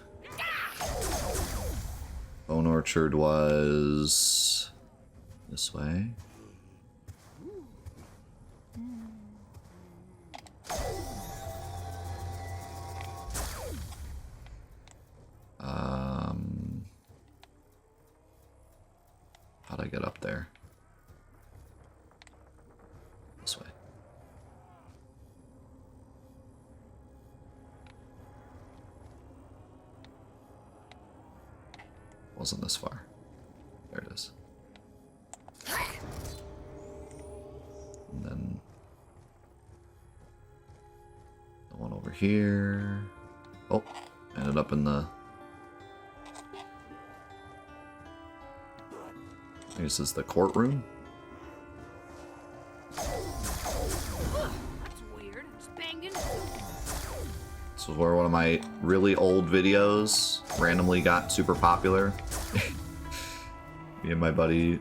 Bone Orchard was this way. How'd I get up there? This way. Wasn't this far. There it is. And then the one over here. Oh, ended up in the... This is the courtroom. That's weird. Just banged into him. This was where one of my really old videos randomly got super popular. Me and my buddy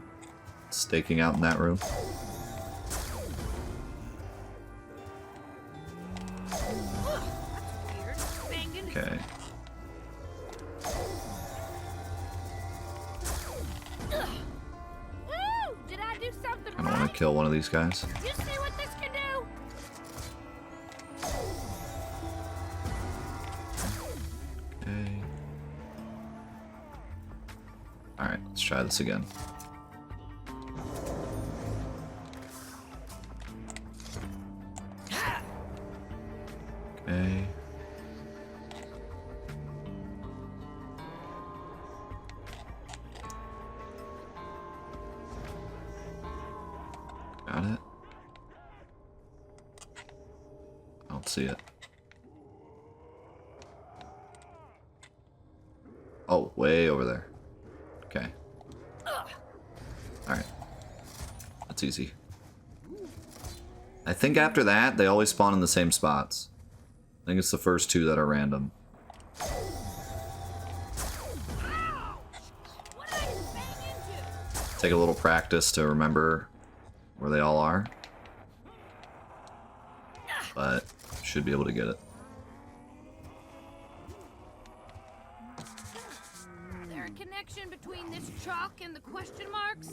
staking out in that room. That's weird. Just banged into him. Okay. Woo! Did I do something I want right? to kill one of these guys. You see what this can do? Okay. Alright, let's try this again. Okay. Got it. I don't see it. Oh, way over there. Okay. Alright. That's easy. I think after that, they always spawn in the same spots. I think it's the first two that are random. What did I just bang into? Take a little practice to remember where they all are. But should be able to get it. Is there a connection between this chalk and the question marks?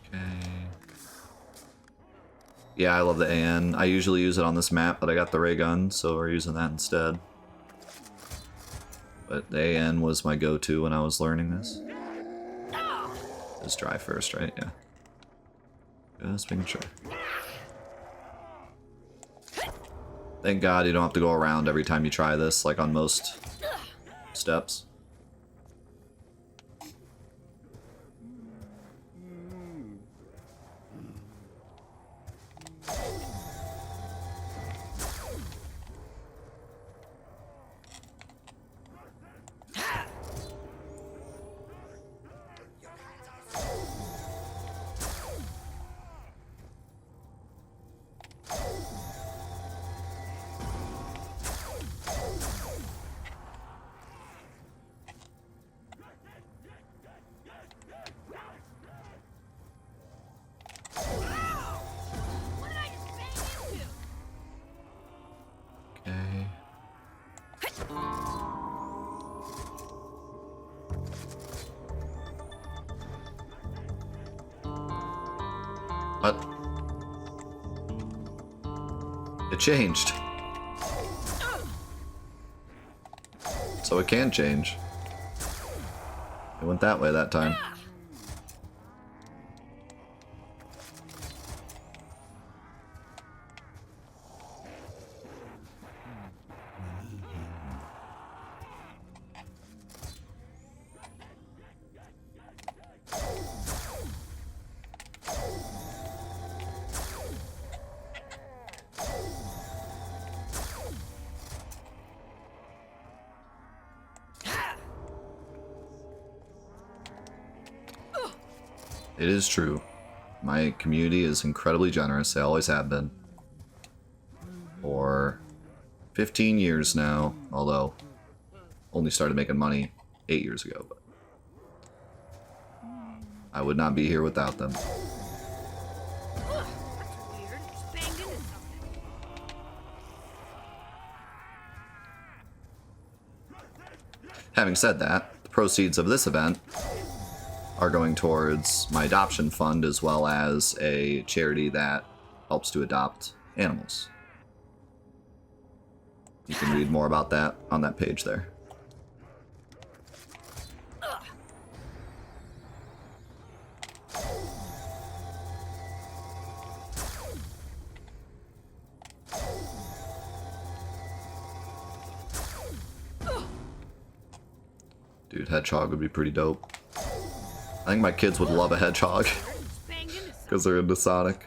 Okay. Yeah, I love the AN. I usually use it on this map, but I got the ray gun, so we're using that instead. But the AN was my go-to when I was learning this. Just dry first, right? Yeah. Just making sure. Thank God you don't have to go around every time you try this, like on most steps. What did I just bang into? Okay. What? It changed. So it can change. It went that way that time. It is true. My community is incredibly generous. They always have been. For 15 years now, although only started making money 8 years ago. But I would not be here without them. Ugh, that's weird. Just banged into something. Having said that, the proceeds of this event are going towards my adoption fund as well as a charity that helps to adopt animals. You can read more about that on that page there. Dude, hedgehog would be pretty dope. I think my kids would love a hedgehog Just banged into something. because they're into Sonic.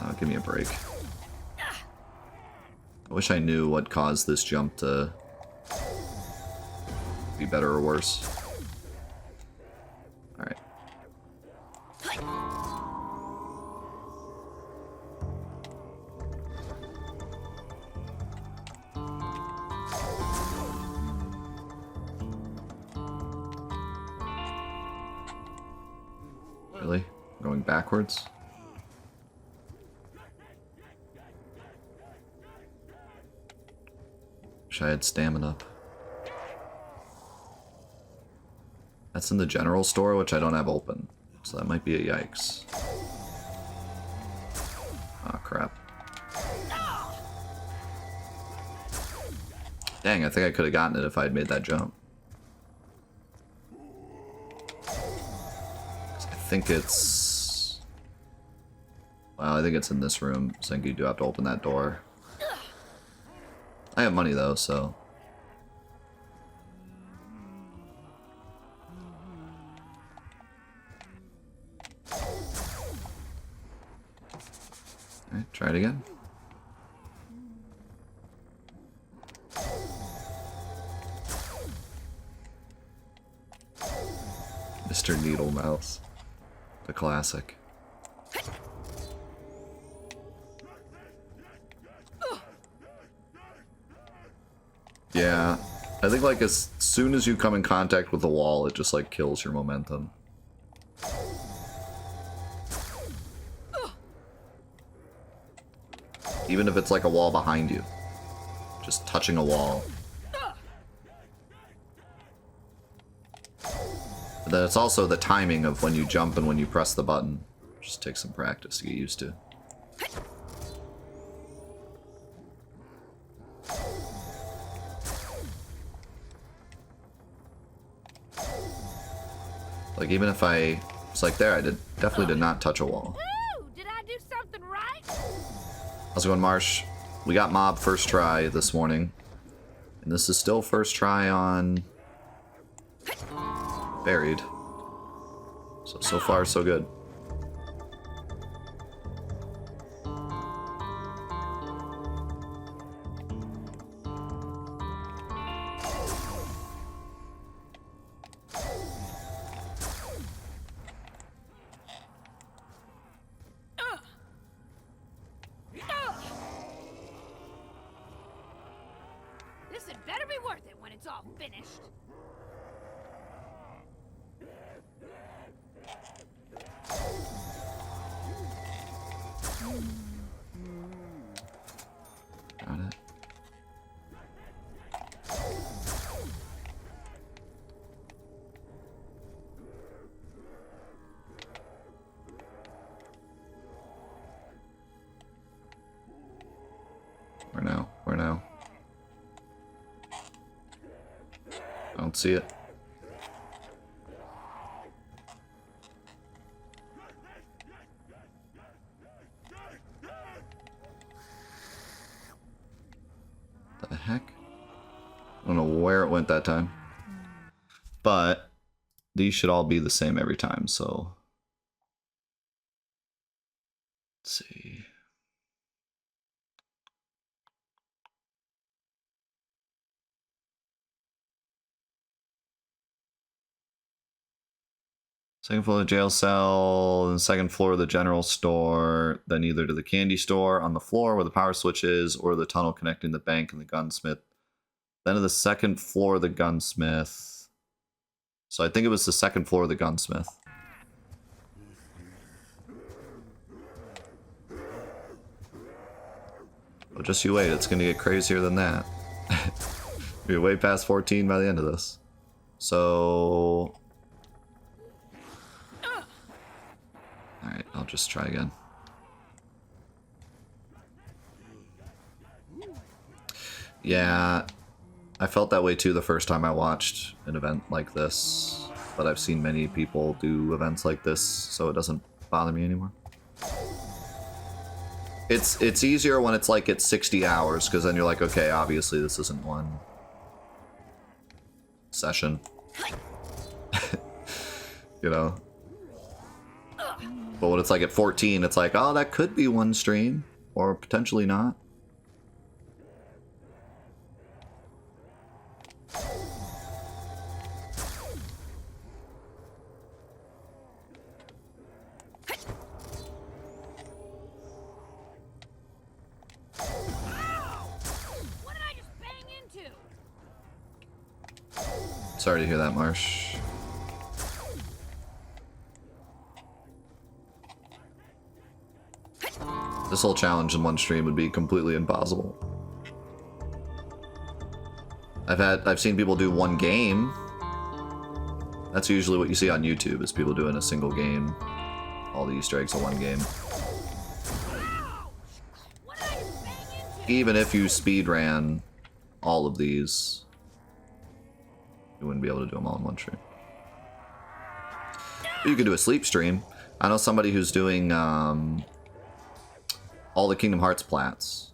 Oh, give me a break. I wish I knew what caused this jump to be better or worse. Alright. Really? Going backwards? Wish I had stamina. That's in the general store, which I don't have open. So that might be a yikes. Oh crap. Dang, I think I could have gotten it if I had made that jump. I think it's... Well, I think it's in this room, so I think you do have to open that door. I have money though, so... Alright, try it again. Mr. Needle Mouse. The classic. Yeah, I think like as soon as you come in contact with the wall, it just like kills your momentum. Even if it's like a wall behind you. Just touching a wall. But then it's also the timing of when you jump and when you press the button. Just takes some practice to get used to. Like even if I was like there, I definitely did not touch a wall. Ooh, did I do something right? How's it going, Marsh? We got mob first try this morning. And this is still first try on Buried. So far, so good. This had better be worth it when it's all finished. Got it. Where now? Where now? I don't see it. The heck? I don't know where it went that time. But these should all be the same every time, so let's see. Second floor of the jail cell, and second floor of the general store, then either to the candy store on the floor where the power switch is, or the tunnel connecting the bank and the gunsmith. Then to the second floor of the gunsmith. So I think it was the second floor of the gunsmith. Oh, just you wait, it's gonna get crazier than that. We're way past 14 by the end of this. So... Alright, I'll just try again. Yeah, I felt that way too the first time I watched an event like this, but I've seen many people do events like this, so it doesn't bother me anymore. It's easier when it's like at 60 hours, because then you're like, okay, obviously this isn't one session. You know? But when it's like at 14, it's like, oh, that could be one stream, or potentially not. What did I just bang into? Sorry to hear that, Marsh. This whole challenge in one stream would be completely impossible. I've seen people do one game. That's usually what you see on YouTube, is people doing a single game. All the Easter eggs in one game. What did I just bang into? Even if you speedran all of these, you wouldn't be able to do them all in one stream. You could do a sleep stream. I know somebody who's doing all the Kingdom Hearts plats.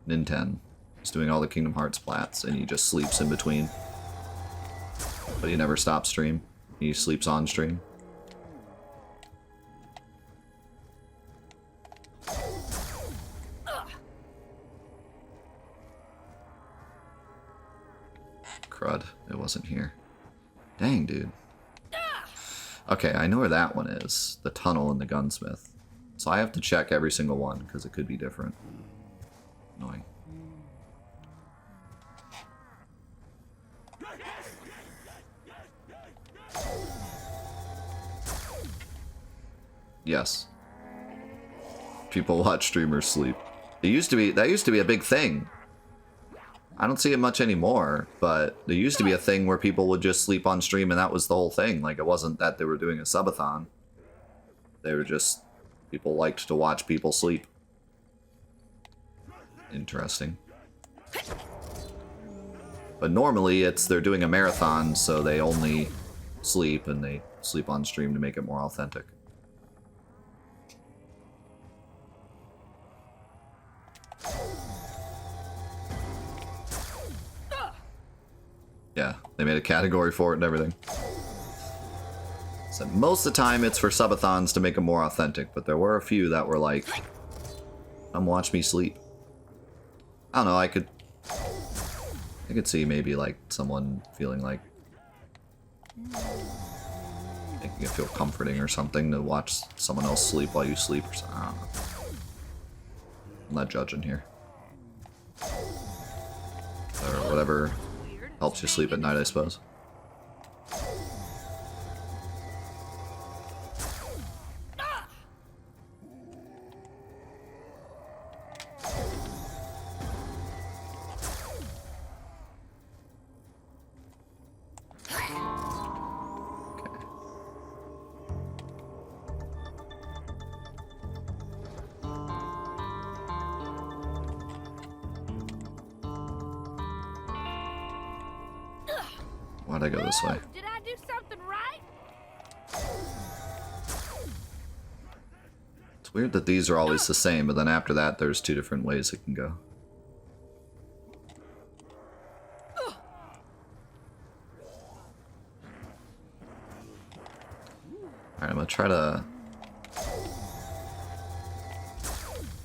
Ninten. He's doing all the Kingdom Hearts plats, and he just sleeps in between. But he never stops stream. He sleeps on stream. Crud. It wasn't here. Dang, dude. Okay, I know where that one is. The tunnel and the gunsmith. So I have to check every single one, because it could be different. Annoying. Yes. People watch streamers sleep. That used to be a big thing. I don't see it much anymore, but there used to be a thing where people would just sleep on stream and that was the whole thing. Like, it wasn't that they were doing a subathon. They were just... people liked to watch people sleep. Interesting. But normally it's they're doing a marathon, so they only sleep and they sleep on stream to make it more authentic. Yeah, they made a category for it and everything. So most of the time it's for subathons to make them more authentic, but there were a few that were like, come watch me sleep. I don't know, I could see maybe like someone feeling like making it feel comforting or something to watch someone else sleep while you sleep or something. I don't know. I'm not judging here. Or whatever helps you sleep at night, I suppose. Why'd I go this way? Did I do something right? It's weird that these are always the same, but then after that there's two different ways it can go. Alright, I'm gonna try to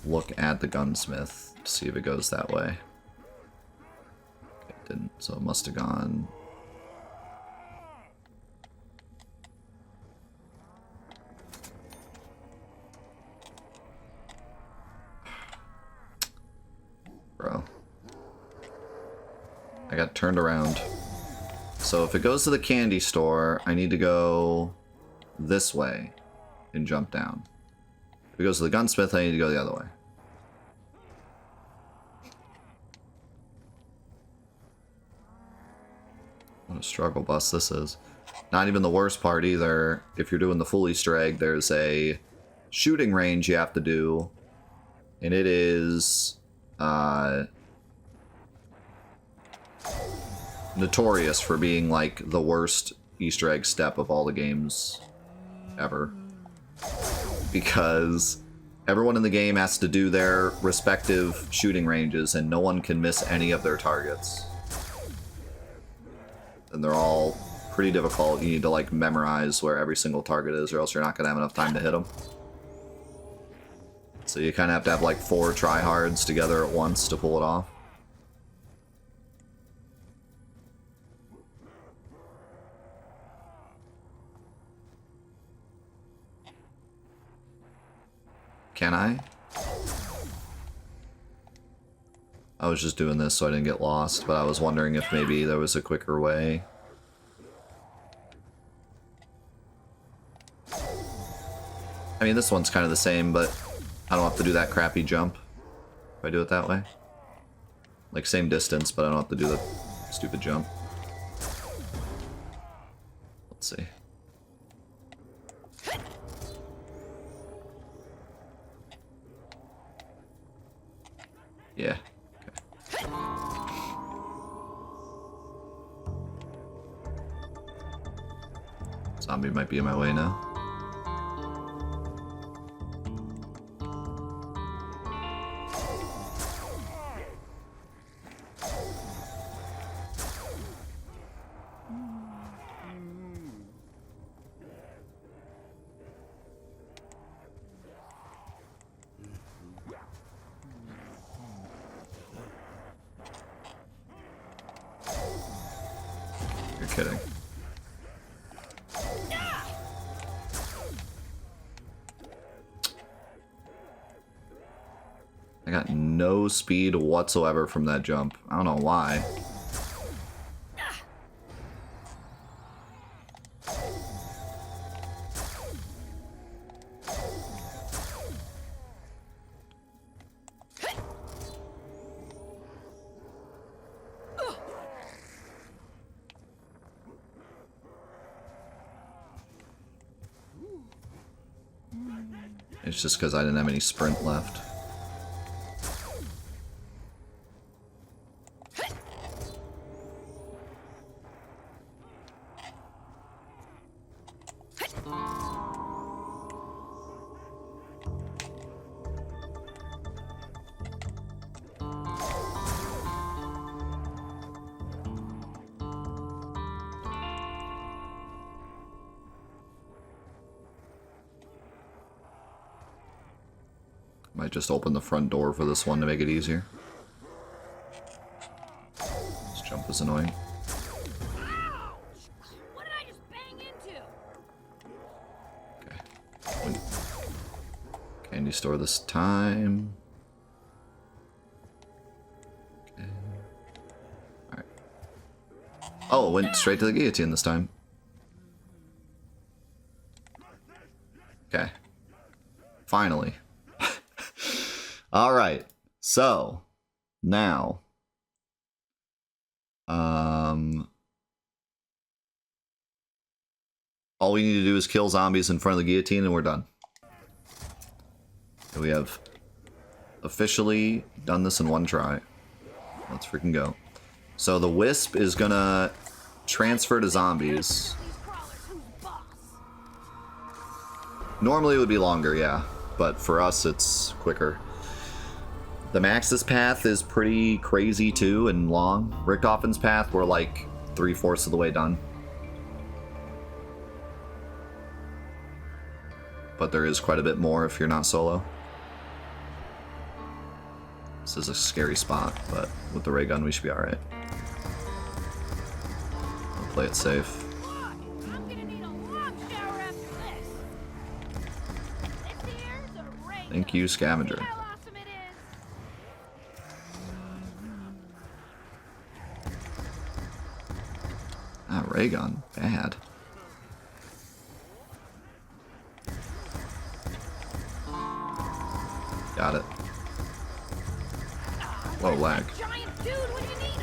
look at the gunsmith to see if it goes that way. Okay, it didn't, so it must have gone... Bro. I got turned around. So if it goes to the candy store, I need to go this way and jump down. If it goes to the gunsmith, I need to go the other way. What a struggle bus this is. Not even the worst part either. If you're doing the full Easter egg, there's a shooting range you have to do. And it is... notorious for being like the worst Easter egg step of all the games ever, because everyone in the game has to do their respective shooting ranges and no one can miss any of their targets, and they're all pretty difficult. You need to like memorize where every single target is or else you're not gonna have enough time to hit them. So you kind of have to have like 4 tryhards together at once to pull it off. Can I? I was just doing this so I didn't get lost, but I was wondering if maybe there was a quicker way. I mean, this one's kind of the same, but I don't have to do that crappy jump if I do it that way. Like, same distance, but I don't have to do the stupid jump. Let's see. Yeah. Okay. Zombie might be in my way now. You're kidding. got no speed whatsoever from that jump. I don't know why. It's just because I didn't have any sprint left. Might just open the front door for this one to make it easier. This jump is annoying. What did I just bang into? Okay. Candy store this time. Okay. Alright. Oh, it went straight to the guillotine this time. Okay. Finally. Alright. So, now. All we need to do is kill zombies in front of the guillotine and we're done. So we have officially done this in one try. Let's freaking go. So the wisp is gonna transfer to zombies. Normally it would be longer, yeah, but for us it's quicker. The Max's path is pretty crazy too and long. Richtofen's path, we're like 3/4 of the way done. But there is quite a bit more if you're not solo. This is a scary spot, but with the ray gun we should be alright. We'll play it safe. I'm gonna need a long shower after this. This here's a ray Thank gun. you, Scavenger. See how awesome it is? Ah, ray gun. Bad. Got it. Whoa, lag. Giant dude, what do you need?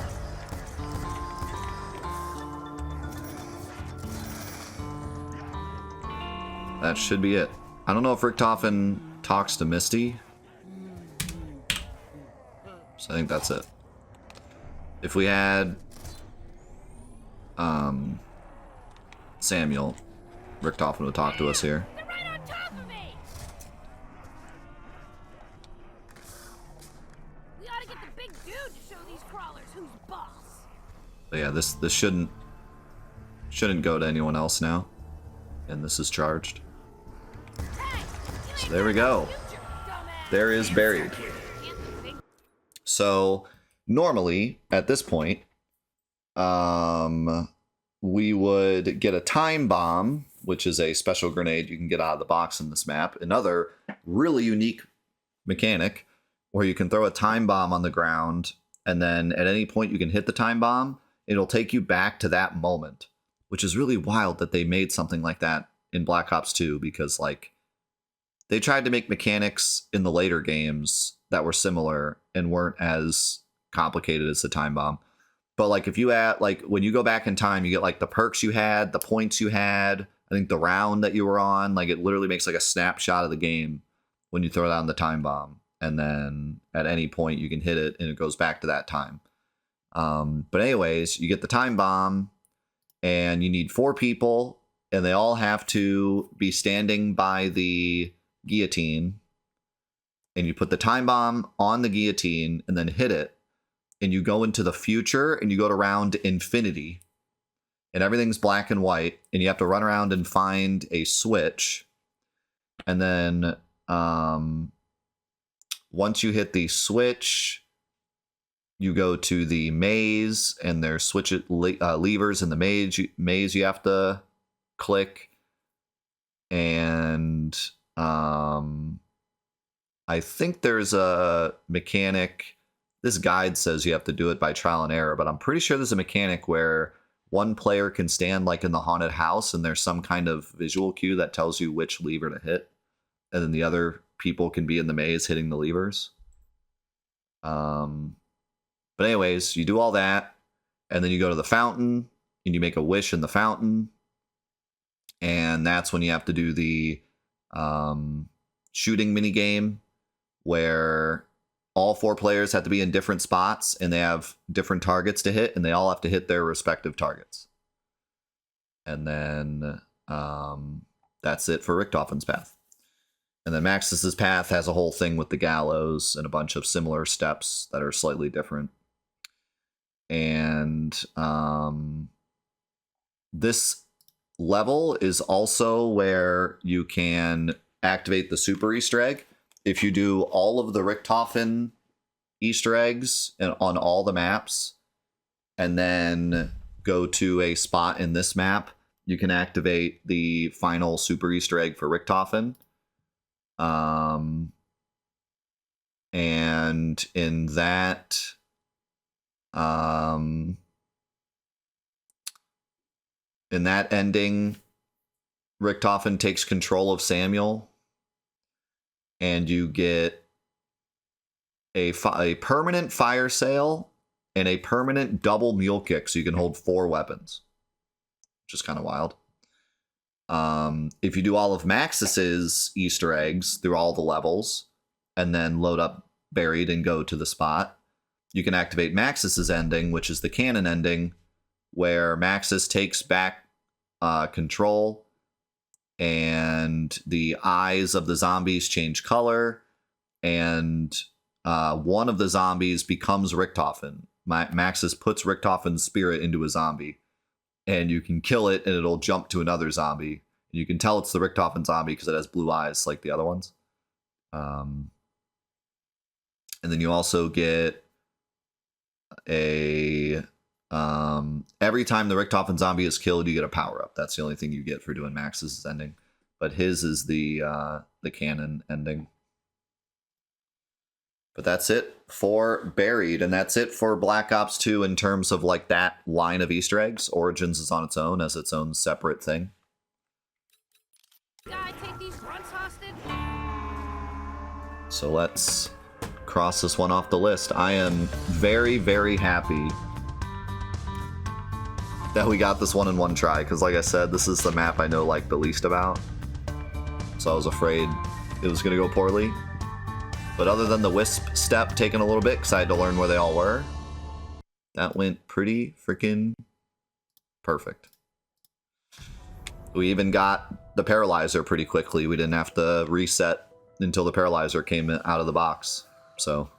That should be it. I don't know if Richtofen talks to Misty. So I think that's it. If we had Samuel, Richtofen would talk to us here. They're right on top of me. We ought to get the big dude to show these crawlers who's boss. But yeah, this shouldn't go to anyone else now. And this is charged. Hey, So there we go. There is buried. So normally at this point, we would get a time bomb, which is a special grenade you can get out of the box in this map. Another really unique mechanic where you can throw a time bomb on the ground, and then at any point you can hit the time bomb. It'll take you back to that moment, which is really wild that they made something like that in Black Ops 2, because like they tried to make mechanics in the later games that were similar and weren't as complicated as the time bomb. But like if you add, like when you go back in time, you get like the perks you had, the points you had, I think the round that you were on, like it literally makes like a snapshot of the game when you throw down the time bomb. And then at any point you can hit it and it goes back to that time. But anyways, you get the time bomb and you need 4 people and they all have to be standing by the guillotine, and you put the time bomb on the guillotine and then hit it, and you go into the future and you go to round infinity and everything's black and white and you have to run around and find a switch. And then once you hit the switch, you go to the maze and there's levers in the maze you have to click. And I think there's a mechanic. This guide says you have to do it by trial and error, but I'm pretty sure there's a mechanic where one player can stand like in the haunted house and there's some kind of visual cue that tells you which lever to hit. And then the other people can be in the maze hitting the levers. But anyways, you do all that, and then you go to the fountain, and you make a wish in the fountain. And that's when you have to do the shooting minigame, where all 4 players have to be in different spots, and they have different targets to hit, and they all have to hit their respective targets. And then that's it for Richtofen's path. And then Maxis's path has a whole thing with the gallows and a bunch of similar steps that are slightly different. And this level is also where you can activate the super Easter egg. If you do all of the Richtofen Easter eggs on all the maps, and then go to a spot in this map, you can activate the final super Easter egg for Richtofen. And in that, ending, Richtofen takes control of Samuel, and you get a permanent fire sail and a permanent double mule kick, so you can hold 4 weapons, which is kind of wild. If you do all of Maxis's Easter eggs through all the levels, and then load up Buried and go to the spot, you can activate Maxis's ending, which is the canon ending, where Maxis takes back control, and the eyes of the zombies change color, and one of the zombies becomes Richtofen. Maxis puts Richtofen's spirit into a zombie, and you can kill it, and it'll jump to another zombie. And you can tell it's the Richtofen zombie because it has blue eyes like the other ones. And then you also get a... every time the Richtofen zombie is killed, you get a power-up. That's the only thing you get for doing Max's ending. But his is the canon ending. But that's it for Buried, and that's it for Black Ops 2 in terms of like that line of Easter eggs. Origins is on its own as its own separate thing. Guy, take these grunts hostage. So let's cross this one off the list. I am very, very happy that we got this one in one try, because like I said, this is the map I know like the least about. So I was afraid it was going to go poorly. But other than the Wisp step taking a little bit, because I had to learn where they all were, that went pretty freaking perfect. We even got the Paralyzer pretty quickly. We didn't have to reset until the Paralyzer came out of the box. So